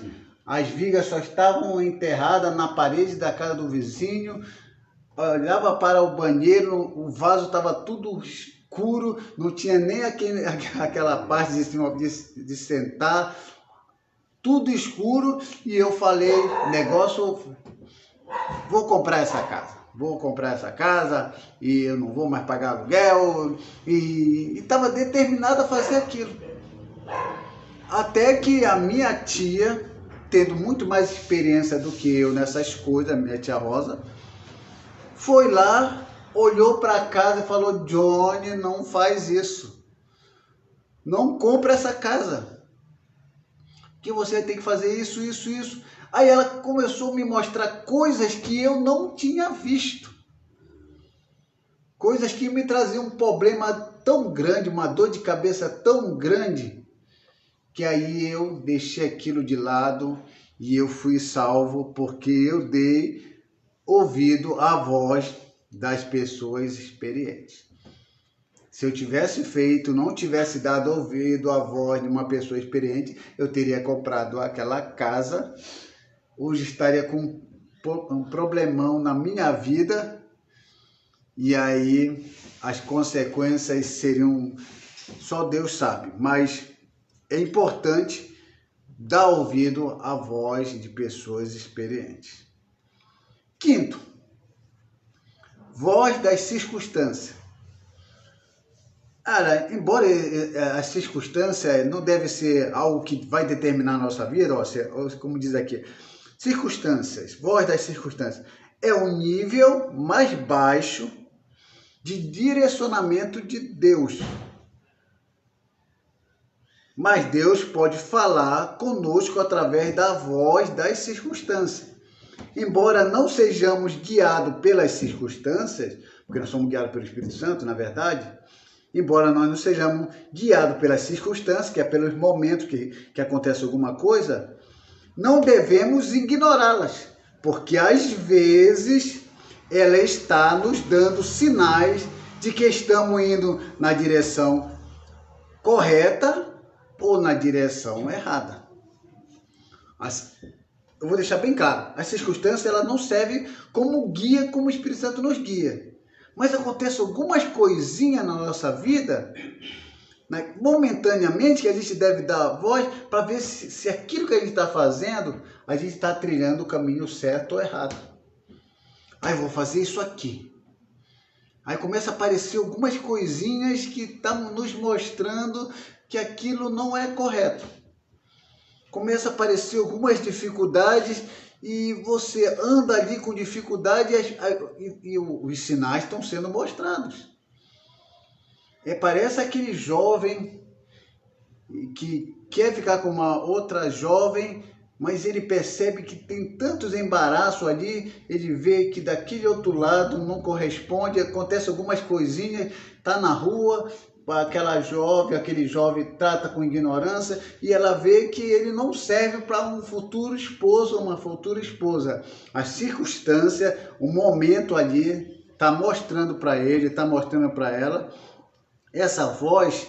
as vigas só estavam enterradas na parede da casa do vizinho. Olhava para o banheiro, o vaso estava tudo escuro, não tinha nem aquela parte de cima de sentar, tudo escuro. E eu falei, negócio, vou comprar essa casa e eu não vou mais pagar aluguel. E estava determinado a fazer aquilo. Até que a minha tia, tendo muito mais experiência do que eu nessas coisas, minha tia Rosa, foi lá, olhou para casa e falou: Johnny, não faz isso. Não compra essa casa. Que você tem que fazer isso, isso, isso. Aí ela começou a me mostrar coisas que eu não tinha visto. Coisas que me traziam um problema tão grande, uma dor de cabeça tão grande, que aí eu deixei aquilo de lado e eu fui salvo porque eu dei ouvido à voz das pessoas experientes. Se eu tivesse feito, não tivesse dado ouvido à voz de uma pessoa experiente, eu teria comprado aquela casa, hoje estaria com um problemão na minha vida, e aí as consequências seriam, só Deus sabe. Mas é importante dar ouvido à voz de pessoas experientes. Quinto, voz das circunstâncias. Cara, embora a circunstância não deve ser algo que vai determinar a nossa vida, ou como diz aqui, circunstâncias, voz das circunstâncias, é o nível mais baixo de direcionamento de Deus. Mas Deus pode falar conosco através da voz das circunstâncias. Embora não sejamos guiados pelas circunstâncias, porque nós somos guiados pelo Espírito Santo, na verdade, embora nós não sejamos guiados pelas circunstâncias, que é pelos momentos que acontece alguma coisa, não devemos ignorá-las, porque às vezes ela está nos dando sinais de que estamos indo na direção correta ou na direção errada. Eu vou deixar bem claro, a circunstância ela não serve como guia, como o Espírito Santo nos guia. Mas acontece algumas coisinhas na nossa vida, né, momentaneamente, que a gente deve dar voz para ver se aquilo que a gente está fazendo, a gente está trilhando o caminho certo ou errado. Aí eu vou fazer isso aqui. Aí começa a aparecer algumas coisinhas que estão nos mostrando que aquilo não é correto. Começa a aparecer algumas dificuldades e você anda ali com dificuldade e os sinais estão sendo mostrados. Parece aquele jovem que quer ficar com uma outra jovem, mas ele percebe que tem tantos embaraços ali, ele vê que daquele outro lado não corresponde, acontece algumas coisinhas, está na rua, aquele jovem trata com ignorância e ela vê que ele não serve para um futuro esposo ou uma futura esposa. A circunstância, o momento ali está mostrando para ele, está mostrando para ela. Essa voz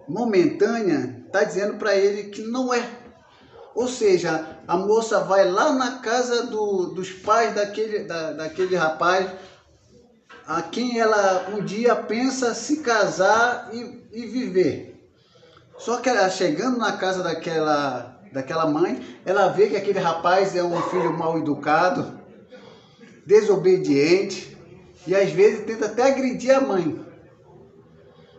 momentânea está dizendo para ele que não é. Ou seja, a moça vai lá na casa dos pais daquele rapaz, a quem ela um dia pensa se casar e viver. Só que ela chegando na casa daquela mãe, ela vê que aquele rapaz é um filho mal educado, desobediente, e às vezes tenta até agredir a mãe.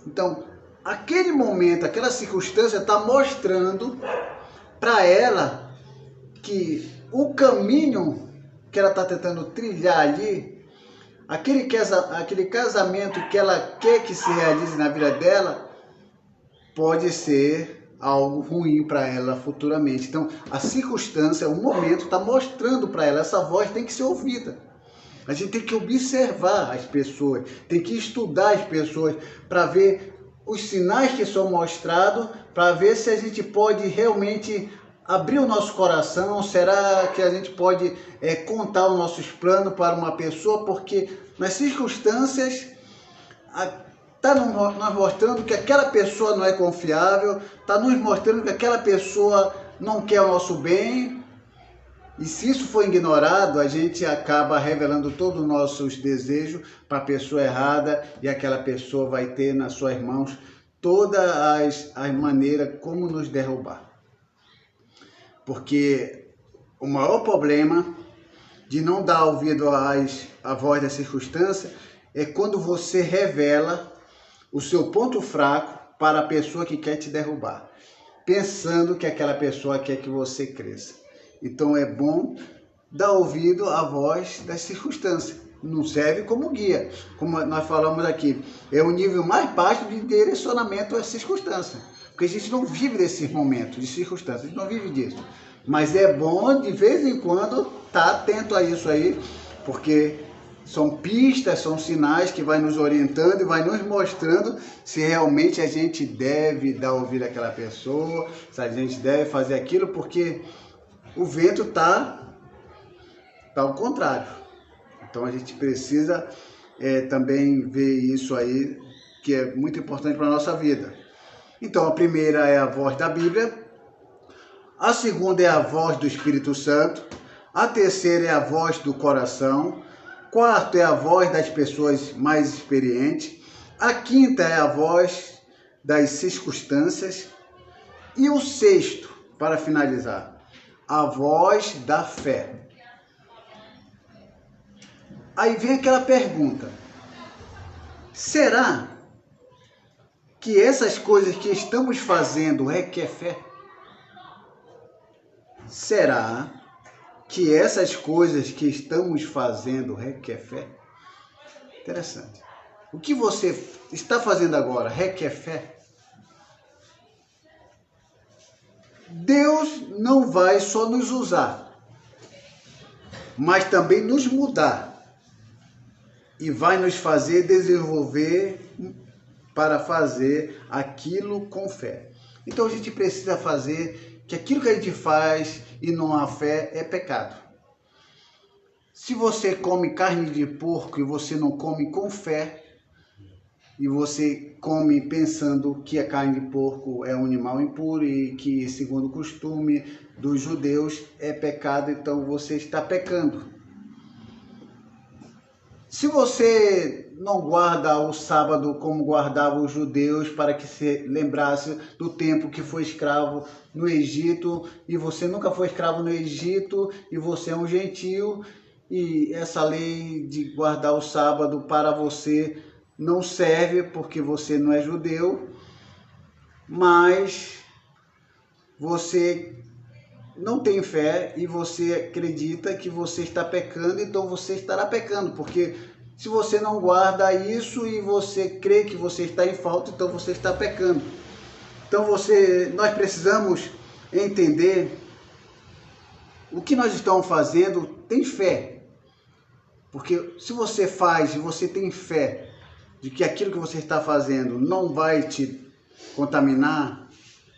Então, aquele momento, aquela circunstância está mostrando para ela que o caminho que ela está tentando trilhar ali, aquele casamento que ela quer que se realize na vida dela, pode ser algo ruim para ela futuramente. Então, a circunstância, o momento está mostrando para ela, essa voz tem que ser ouvida. A gente tem que observar as pessoas, tem que estudar as pessoas para ver os sinais que são mostrados, para ver se a gente pode realmente abrir o nosso coração. Será que a gente pode contar os nossos planos para uma pessoa? Porque nas circunstâncias está nos mostrando que aquela pessoa não é confiável, está nos mostrando que aquela pessoa não quer o nosso bem. E se isso for ignorado, a gente acaba revelando todos os nossos desejos para a pessoa errada, e aquela pessoa vai ter nas suas mãos todas as maneiras como nos derrubar. Porque o maior problema de não dar ouvido à voz da circunstância é quando você revela o seu ponto fraco para a pessoa que quer te derrubar, pensando que aquela pessoa quer que você cresça. Então é bom dar ouvido à voz das circunstâncias. não serve como guia. Como nós falamos aqui, é o nível mais baixo de direcionamento às circunstâncias. Porque a gente não vive desses momentos, de circunstâncias, a gente não vive disso. Mas é bom, de vez em quando, estar atento a isso aí, porque são pistas, são sinais que vai nos orientando e vai nos mostrando se realmente a gente deve dar ouvido àquela pessoa, se a gente deve fazer aquilo, porque o vento está ao contrário. Então a gente precisa também ver isso aí, que é muito importante para a nossa vida. Então a primeira é a voz da Bíblia, a segunda é a voz do Espírito Santo, a terceira é a voz do coração, quarto é a voz das pessoas mais experientes, a quinta é a voz das circunstâncias e o sexto, para finalizar, a voz da fé. Aí vem aquela pergunta: será que essas coisas que estamos fazendo requer fé? Será que essas coisas que estamos fazendo requer fé? Interessante. O que você está fazendo agora requer fé? Deus não vai só nos usar, mas também nos mudar. E vai nos fazer desenvolver para fazer aquilo com fé. Então a gente precisa fazer que aquilo que a gente faz e não há fé é pecado. Se você come carne de porco e você não come com fé, e você come pensando que a carne de porco é um animal impuro e que, segundo o costume dos judeus, é pecado, então você está pecando. Se você não guarda o sábado como guardavam os judeus, para que se lembrasse do tempo que foi escravo no Egito, e você nunca foi escravo no Egito, e você é um gentio, e essa lei de guardar o sábado para você não serve porque você não é judeu, mas você não tem fé e você acredita que você está pecando, então você estará pecando, porque se você não guarda isso e você crê que você está em falta, então você está pecando. Então nós precisamos entender o que nós estamos fazendo tem fé, porque se você faz e você tem fé de que aquilo que você está fazendo não vai te contaminar,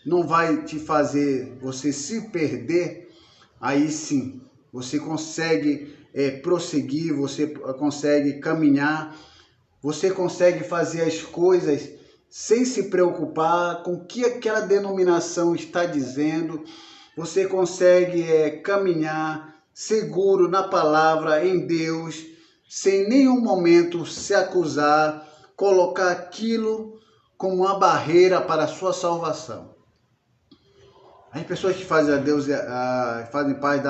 não vai te fazer você se perder, aí sim, você consegue prosseguir, você consegue caminhar, você consegue fazer as coisas sem se preocupar com o que aquela denominação está dizendo, você consegue caminhar seguro na palavra, em Deus, sem nenhum momento se acusar, colocar aquilo como uma barreira para a sua salvação. As pessoas que fazem fazem parte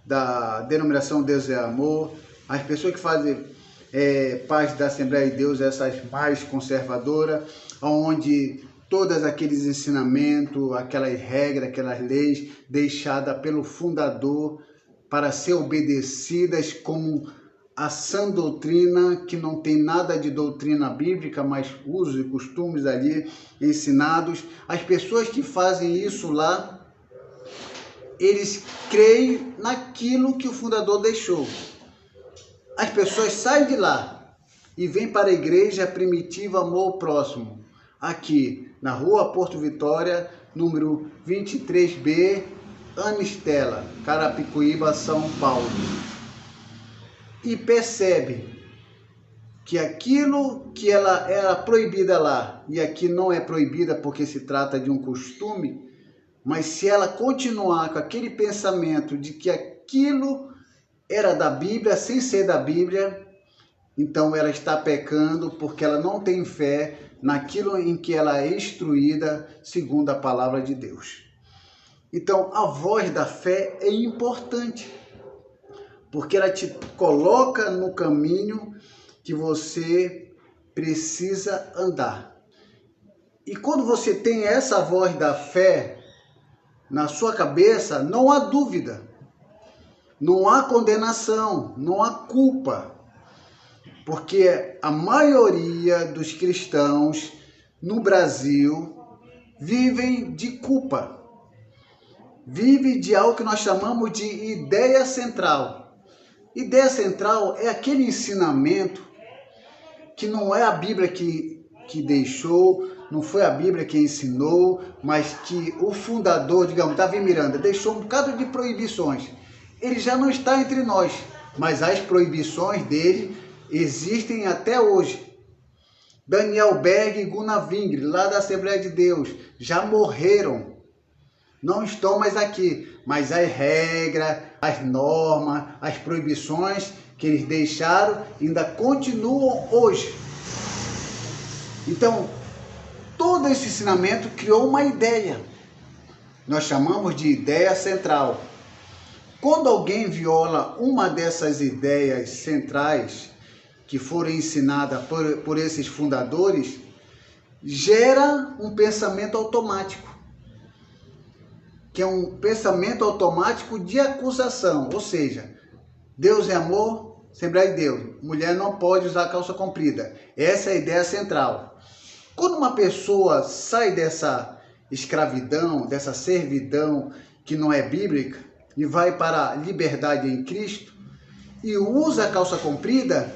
da denominação Deus é Amor, as pessoas que fazem parte da Assembleia de Deus, essas mais conservadoras, onde todos aqueles ensinamentos, aquelas regras, aquelas leis deixadas pelo fundador para ser obedecidas como a sã doutrina, que não tem nada de doutrina bíblica, mas usos e costumes ali ensinados. As pessoas que fazem isso lá, eles creem naquilo que o fundador deixou. As pessoas saem de lá e vêm para a igreja primitiva Amor ao Próximo, aqui na rua Porto Vitória, número 23B, Anistela, Carapicuíba, São Paulo. E percebe que aquilo que ela era proibida lá, e aqui não é proibida porque se trata de um costume, mas se ela continuar com aquele pensamento de que aquilo era da Bíblia, sem ser da Bíblia, então ela está pecando porque ela não tem fé naquilo em que ela é instruída segundo a palavra de Deus. Então a voz da fé é importante, porque ela te coloca no caminho que você precisa andar. E quando você tem essa voz da fé na sua cabeça, não há dúvida, não há condenação, não há culpa. Porque a maioria dos cristãos no Brasil vivem de culpa. Vive de algo que nós chamamos de ideia central. Ideia central é aquele ensinamento que não é a Bíblia que deixou, não foi a Bíblia que ensinou, mas que o fundador, digamos, Davi Miranda, deixou um bocado de proibições. Ele já não está entre nós, mas as proibições dele existem até hoje. Daniel Berg e Gunnar Wingre, lá da Assembleia de Deus, já morreram. Não estão mais aqui, mas as regras, as normas, as proibições que eles deixaram ainda continuam hoje. Então, todo esse ensinamento criou uma ideia. Nós chamamos de ideia central. Quando alguém viola uma dessas ideias centrais que foram ensinadas por esses fundadores, gera um pensamento automático, que é um pensamento automático de acusação, ou seja, Deus é amor, Assembleia de Deus, mulher não pode usar calça comprida. Essa é a ideia central. Quando uma pessoa sai dessa escravidão, dessa servidão que não é bíblica, e vai para a liberdade em Cristo, e usa a calça comprida,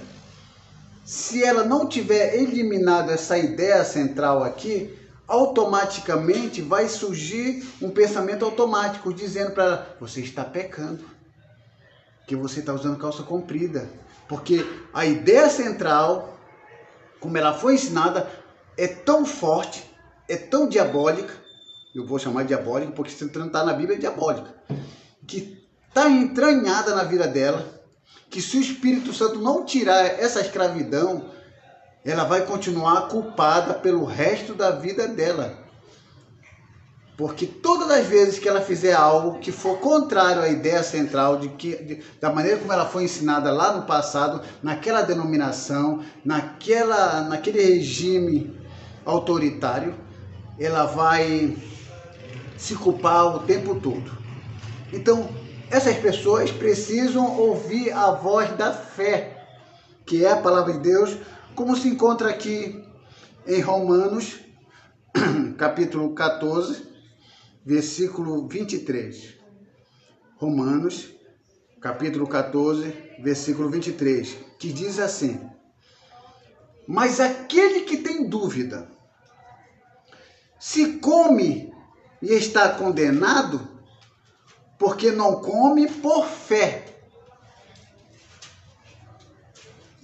se ela não tiver eliminado essa ideia central aqui, automaticamente vai surgir um pensamento automático dizendo para ela, você está pecando, que você está usando calça comprida. Porque a ideia central, como ela foi ensinada, é tão forte, é tão diabólica, eu vou chamar de diabólica porque se não está na Bíblia é diabólica, que está entranhada na vida dela, que se o Espírito Santo não tirar essa escravidão, ela vai continuar culpada pelo resto da vida dela. Porque todas as vezes que ela fizer algo que for contrário à ideia central da maneira como ela foi ensinada lá no passado, naquela denominação, naquele regime autoritário, ela vai se culpar o tempo todo. Então, essas pessoas precisam ouvir a voz da fé, que é a palavra de Deus, como se encontra aqui em Romanos, capítulo 14, versículo 23. Romanos, capítulo 14, versículo 23, que diz assim: mas aquele que tem dúvida, se come e está condenado, porque não come por fé.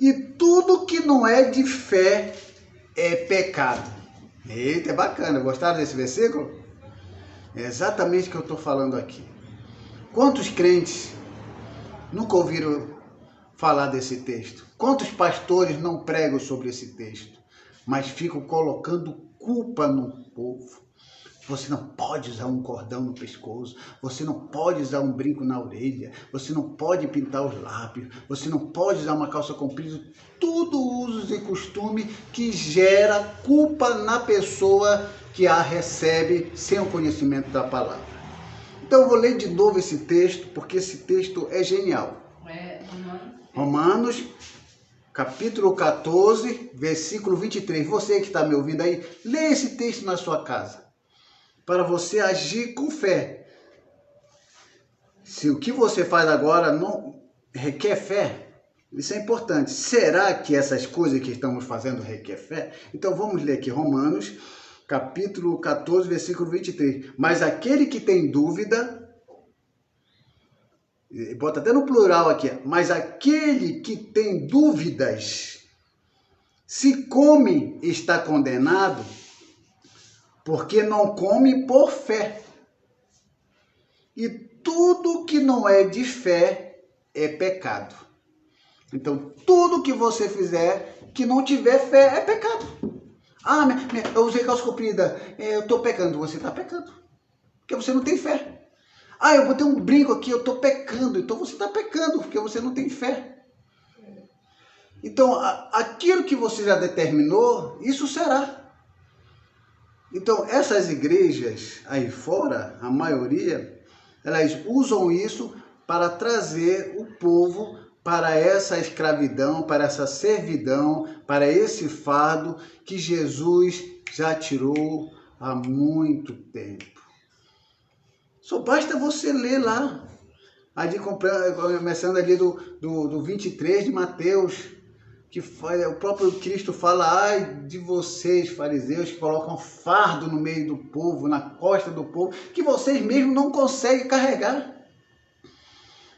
E tudo que não é de fé é pecado. Eita, é bacana. Gostaram desse versículo? É exatamente o que eu estou falando aqui. Quantos crentes nunca ouviram falar desse texto? Quantos pastores não pregam sobre esse texto, mas ficam colocando culpa no povo? Você não pode usar um cordão no pescoço, você não pode usar um brinco na orelha, você não pode pintar os lábios, você não pode usar uma calça comprida. Tudo usos e costume que gera culpa na pessoa que a recebe sem o conhecimento da palavra. Então eu vou ler de novo esse texto, porque esse texto é genial. Romanos, capítulo 14, versículo 23. Você que está me ouvindo aí, lê esse texto na sua casa, para você agir com fé. Se o que você faz agora não requer fé, isso é importante. Será que essas coisas que estamos fazendo requer fé? Então vamos ler aqui Romanos, capítulo 14, versículo 23. Mas aquele que tem dúvida, bota até no plural aqui, mas aquele que tem dúvidas, se come, está condenado, porque não come por fé. E tudo que não é de fé é pecado. Então, tudo que você fizer que não tiver fé é pecado. Ah, eu usei calça comprida, eu estou pecando. Você está pecando, porque você não tem fé. Ah, eu botei um brinco aqui, eu estou pecando. Então você está pecando, porque você não tem fé. Então, aquilo que você já determinou, isso será. Então, essas igrejas aí fora, a maioria, elas usam isso para trazer o povo para essa escravidão, para essa servidão, para esse fardo que Jesus já tirou há muito tempo. Só basta você ler lá, ali começando ali do 23 de Mateus, que o próprio Cristo fala: ai de vocês, fariseus, que colocam fardo no meio do povo, na costa do povo, que vocês mesmos não conseguem carregar.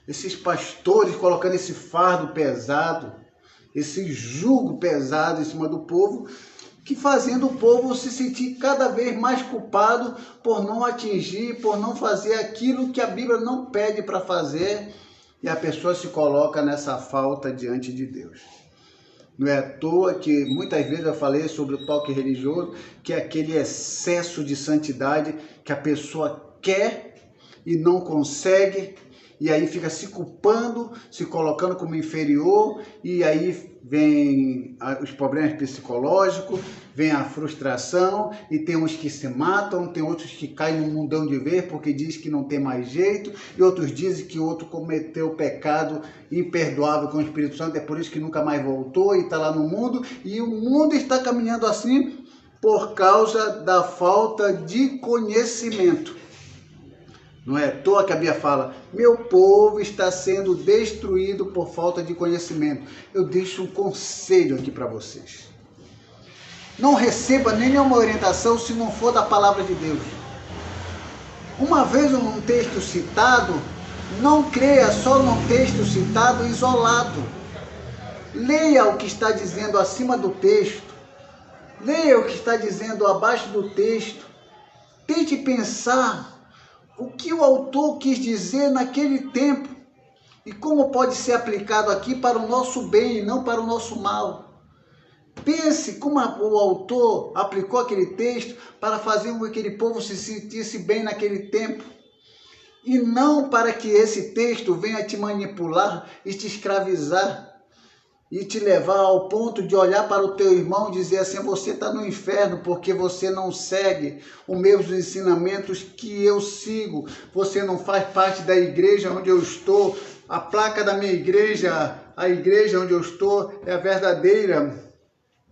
Esses pastores colocando esse fardo pesado, esse jugo pesado em cima do povo, que fazendo o povo se sentir cada vez mais culpado por não atingir, por não fazer aquilo que a Bíblia não pede para fazer, e a pessoa se coloca nessa falta diante de Deus. Não é à toa que muitas vezes eu falei sobre o toque religioso, que é aquele excesso de santidade que a pessoa quer e não consegue, e aí fica se culpando, se colocando como inferior, e aí vem os problemas psicológicos, vem a frustração, e tem uns que se matam, tem outros que caem no mundão de vez porque diz que não tem mais jeito, e outros dizem que o outro cometeu pecado imperdoável com o Espírito Santo, é por isso que nunca mais voltou e está lá no mundo, e o mundo está caminhando assim por causa da falta de conhecimento. Não é à toa que a Bíblia fala: meu povo está sendo destruído por falta de conhecimento. Eu deixo um conselho aqui para vocês. Não receba nenhuma orientação se não for da palavra de Deus. Uma vez num texto citado, não creia só num texto citado isolado. Leia o que está dizendo acima do texto. Leia o que está dizendo abaixo do texto. Tente pensar o que o autor quis dizer naquele tempo e como pode ser aplicado aqui para o nosso bem e não para o nosso mal. Pense como o autor aplicou aquele texto para fazer com que aquele povo se sentisse bem naquele tempo, e não para que esse texto venha te manipular e te escravizar e te levar ao ponto de olhar para o teu irmão e dizer assim: você está no inferno porque você não segue os meus ensinamentos que eu sigo, você não faz parte da igreja onde eu estou, a placa da minha igreja, a igreja onde eu estou é a verdadeira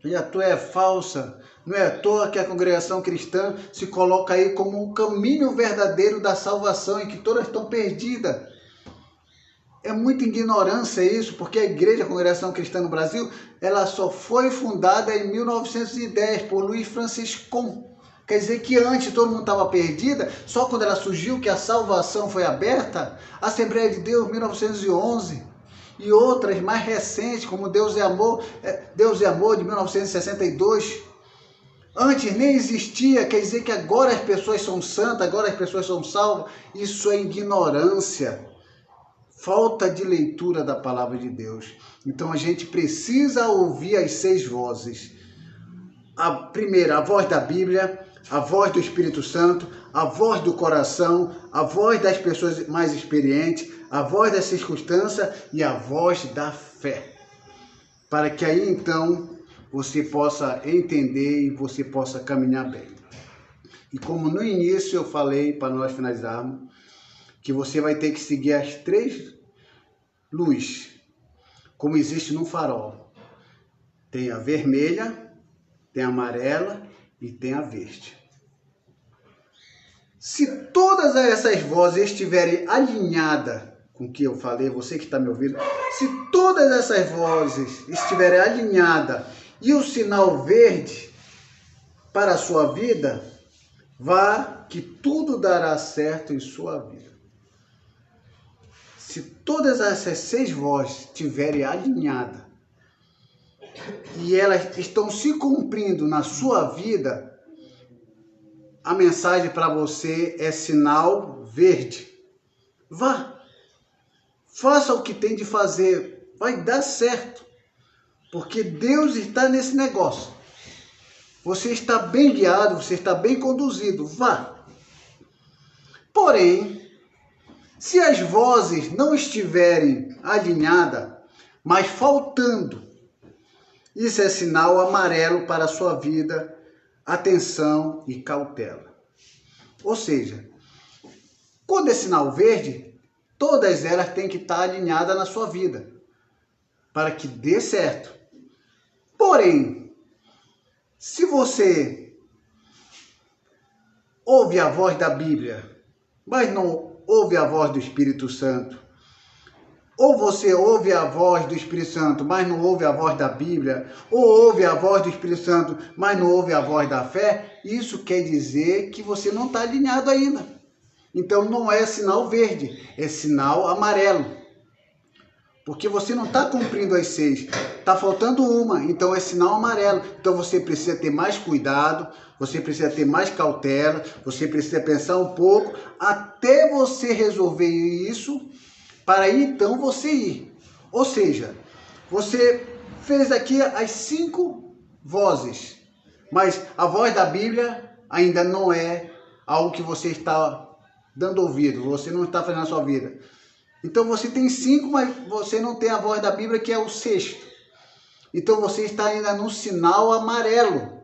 e a tua é falsa. Não é à toa que a congregação cristã se coloca aí como um caminho verdadeiro da salvação e que todas estão perdidas. É muita ignorância isso, porque a Igreja Congregação Cristã no Brasil, ela só foi fundada em 1910 por Luiz Franciscon. Quer dizer que antes todo mundo estava perdida, só quando ela surgiu que a salvação foi aberta. A Assembleia de Deus, 1911, e outras mais recentes, como Deus é Amor, de 1962. Antes nem existia, quer dizer que agora as pessoas são santas, agora as pessoas são salvas. Isso é ignorância. Falta de leitura da palavra de Deus. Então a gente precisa ouvir as 6 vozes. A primeira, a voz da Bíblia, a voz do Espírito Santo, a voz do coração, a voz das pessoas mais experientes, a voz da circunstância e a voz da fé. Para que aí então você possa entender e você possa caminhar bem. E como no início eu falei, para nós finalizarmos, que você vai ter que seguir as 3 luzes, como existe no farol. Tem a vermelha, tem a amarela e tem a verde. Se todas essas vozes estiverem alinhadas com o que eu falei, você que está me ouvindo, se todas essas vozes estiverem alinhadas e o sinal verde para a sua vida, vá que tudo dará certo em sua vida. Se todas essas 6 vozes estiverem alinhadas e elas estão se cumprindo na sua vida, a mensagem para você é sinal verde. Vá, faça o que tem de fazer, vai dar certo, porque Deus está nesse negócio. Você está bem guiado, você está bem conduzido, vá. Porém, se as vozes não estiverem alinhadas, mas faltando, isso é sinal amarelo para a sua vida, atenção e cautela. Ou seja, quando é sinal verde, todas elas têm que estar alinhadas na sua vida. para que dê certo. Porém, se você ouve a voz da Bíblia, mas não ouve a voz do Espírito Santo, ou você ouve a voz do Espírito Santo, mas não ouve a voz da Bíblia, ou ouve a voz do Espírito Santo, mas não ouve a voz da fé, isso quer dizer que você não está alinhado ainda. Então não é sinal verde, é sinal amarelo. Porque você não está cumprindo as 6, está faltando uma, então é sinal amarelo. Então você precisa ter mais cuidado, você precisa ter mais cautela, você precisa pensar um pouco até você resolver isso, para aí então você ir. Ou seja, você fez aqui as 5 vozes, mas a voz da Bíblia ainda não é algo que você está dando ouvido, você não está fazendo a sua vida. Então você tem 5, mas você não tem a voz da Bíblia, que é o 6º. Então você está ainda no sinal amarelo.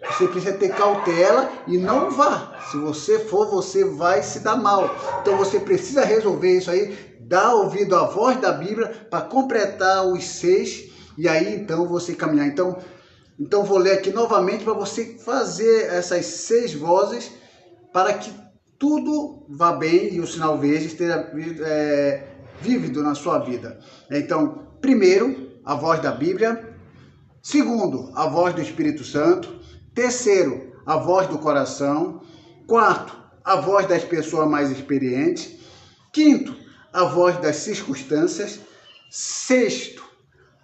Você precisa ter cautela e não vá. Se você for, você vai se dar mal. Então você precisa resolver isso aí, dar ouvido à voz da Bíblia para completar os 6 e aí então você caminhar. Então vou ler aqui novamente para você fazer essas 6 vozes para que tudo vá bem e o sinal verde esteja vívido na sua vida. Então, primeiro, a voz da Bíblia. Segundo, a voz do Espírito Santo. Terceiro, a voz do coração. Quarto, a voz das pessoas mais experientes. Quinto, a voz das circunstâncias. Sexto,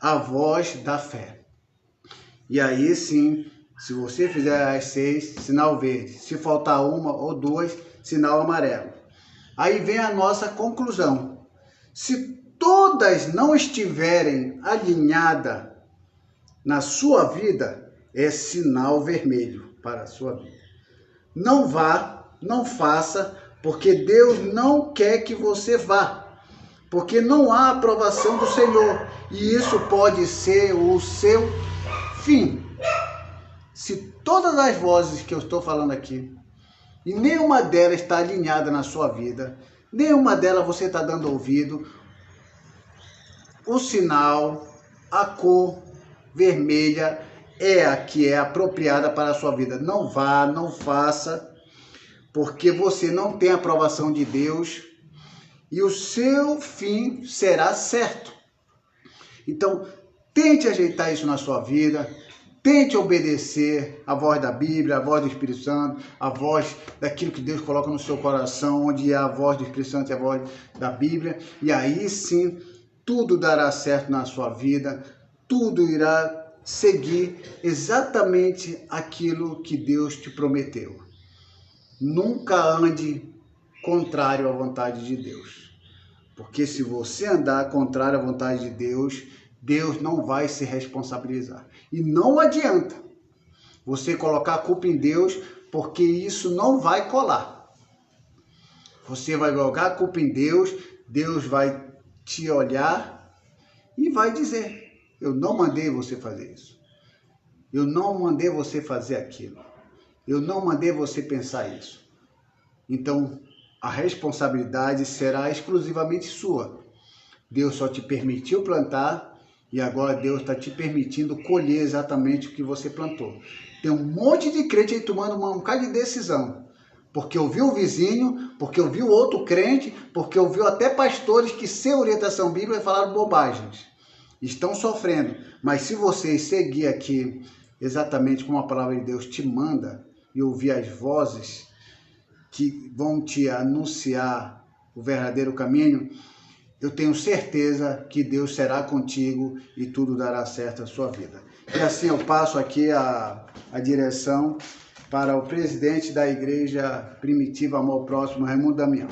a voz da fé. E aí sim, se você fizer as 6, sinal verde. Se faltar uma ou 2, sinal amarelo. Aí vem a nossa conclusão. Se todas não estiverem alinhadas na sua vida, é sinal vermelho para a sua vida. Não vá, não faça, porque Deus não quer que você vá. Porque não há aprovação do Senhor. E isso pode ser o seu fim. Se todas as vozes que eu estou falando aqui, e nenhuma delas está alinhada na sua vida, nenhuma delas você está dando ouvido, o sinal, a cor vermelha é a que é apropriada para a sua vida. Não vá, não faça, porque você não tem a aprovação de Deus e o seu fim será certo. Então, tente ajeitar isso na sua vida. Tente obedecer a voz da Bíblia, a voz do Espírito Santo, a voz daquilo que Deus coloca no seu coração, onde é a voz do Espírito Santo e a voz da Bíblia. E aí sim, tudo dará certo na sua vida, tudo irá seguir exatamente aquilo que Deus te prometeu. Nunca ande contrário à vontade de Deus. Porque se você andar contrário à vontade de Deus, Deus não vai se responsabilizar. E não adianta você colocar a culpa em Deus, porque isso não vai colar. Você vai colocar a culpa em Deus, Deus vai te olhar e vai dizer: eu não mandei você fazer isso. Eu não mandei você fazer aquilo. Eu não mandei você pensar isso. Então, a responsabilidade será exclusivamente sua. Deus só te permitiu plantar e agora Deus está te permitindo colher exatamente o que você plantou. Tem um monte de crente aí tomando um bocado de decisão. Porque ouviu o vizinho, porque ouviu outro crente, porque ouviu até pastores que, sem orientação bíblica, falaram bobagens. Estão sofrendo. Mas se você seguir aqui exatamente como a palavra de Deus te manda e ouvir as vozes que vão te anunciar o verdadeiro caminho, eu tenho certeza que Deus será contigo e tudo dará certo na sua vida. E assim eu passo aqui a direção para o presidente da Igreja Primitiva Amor Próximo, Raimundo Damião.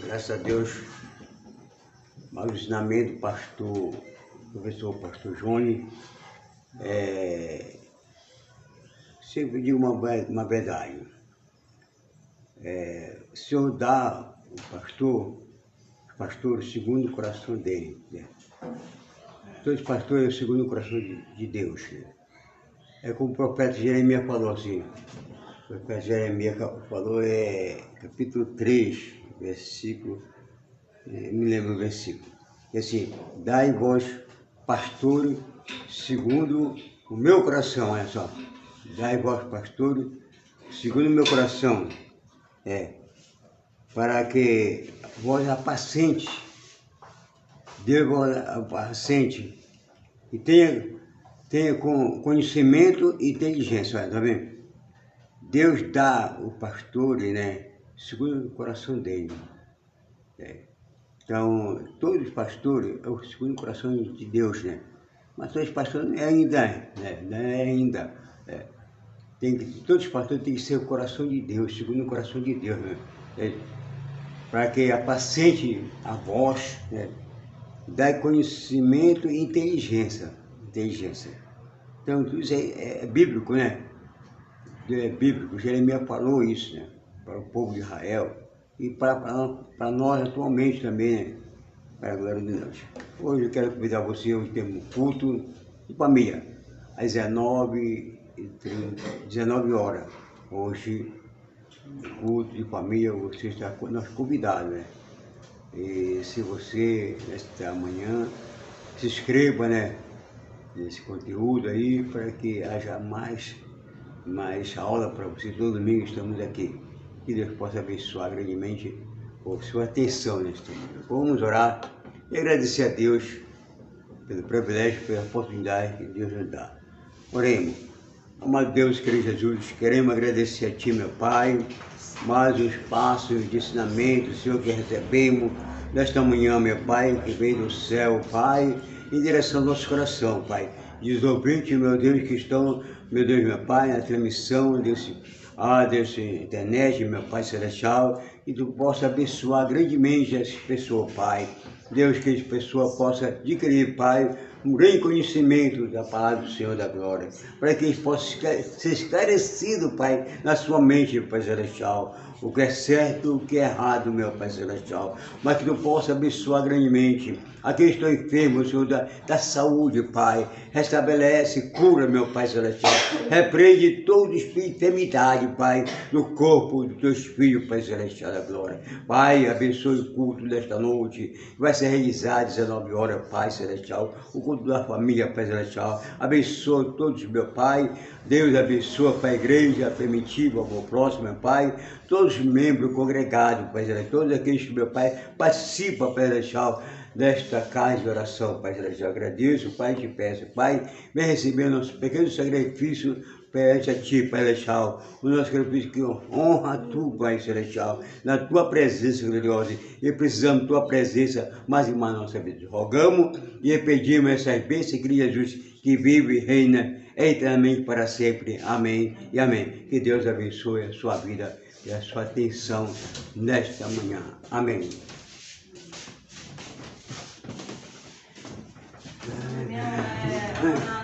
Graças a Deus, o ensinamento do pastor, pastor Johnny, sempre digo uma verdade. O Senhor dá o pastor segundo o coração dele, né? todos os pastores segundo o coração de Deus. Né? É como o profeta Jeremias falou assim. O profeta Jeremias falou, capítulo 3, versículo, me lembro o versículo. É assim, dai vós, pastores, segundo o meu coração, olha só. Dai vós, pastores, segundo o meu coração, para que vós apacente, Deus vós apacente, e tenha conhecimento e inteligência, olha, tá vendo? Deus dá o pastor, né, segundo o coração dele. Então, todos os pastores é o segundo o coração de Deus, né? Mas todos os pastores ainda, todos os pastores têm que ser o coração de Deus, segundo o coração de Deus, né? Para que apacente a voz, né? Dá conhecimento e inteligência. Então, tudo isso é bíblico, né? É bíblico. Jeremias falou isso, né? Para o povo de Israel e para nós atualmente também, né? Para a glória de Deus. Hoje eu quero convidar você, hoje temos um culto de família, às 19 horas. Hoje, culto de família, você está nosso convidado, né? E se você, nesta manhã, se inscreva, né, nesse conteúdo aí, para que haja mais aula para você. Todo domingo estamos aqui. Que Deus possa abençoar grandemente por sua atenção neste momento. Vamos orar e agradecer a Deus pelo privilégio, pela oportunidade que Deus nos dá. Oremos. Amado Deus, querido Jesus, queremos agradecer a Ti, meu Pai, mais um espaço de ensinamento, Senhor, que recebemos nesta manhã, meu Pai, que veio do céu, Pai, em direção ao nosso coração, Pai. E os ouvintes, meu Deus, que estão, meu Deus, meu Pai, na transmissão dessa internet, meu Pai Celestial, e Tu possa abençoar grandemente essas pessoas, Pai. Deus, que essa pessoa possa adquirir, Pai, um grande conhecimento da palavra do Senhor da glória, para que eles possam ser esclarecidos, Pai, na sua mente, Pai Celestial, o que é certo, o que é errado, meu Pai Celestial, mas que Tu possa abençoar grandemente aqueles que estão enfermos, Senhor, da saúde, Pai, restabelece, cura, meu Pai Celestial, repreende todo espírito de enfermidade, Pai, no corpo dos Teus filhos, Pai Celestial da glória. Pai, abençoe o culto desta noite, vai ser realizado às 19 horas, Pai Celestial, o culto da família, Pai Celestial, abençoe todos, meu Pai, Deus abençoa, Pai, a igreja, permitido, amor próximo, meu Pai, todos os membros congregados, Pai Celestial, todos aqueles que, meu Pai, participam, Pai Celestial, desta casa de oração, Pai Celestial. Agradeço, Pai, te peço, Pai, vem receber nosso pequeno sacrifício perante a Ti, Pai Celestial, o nosso sacrifício que honra a Tu, Pai Celestial, na Tua presença gloriosa, e precisamos da Tua presença mais e mais na nossa vida. Rogamos e pedimos essas bênçãos, que Jesus, que vive e reina eternamente para sempre. Amém e amém. Que Deus abençoe a sua vida e a sua atenção nesta manhã. Amém. Minha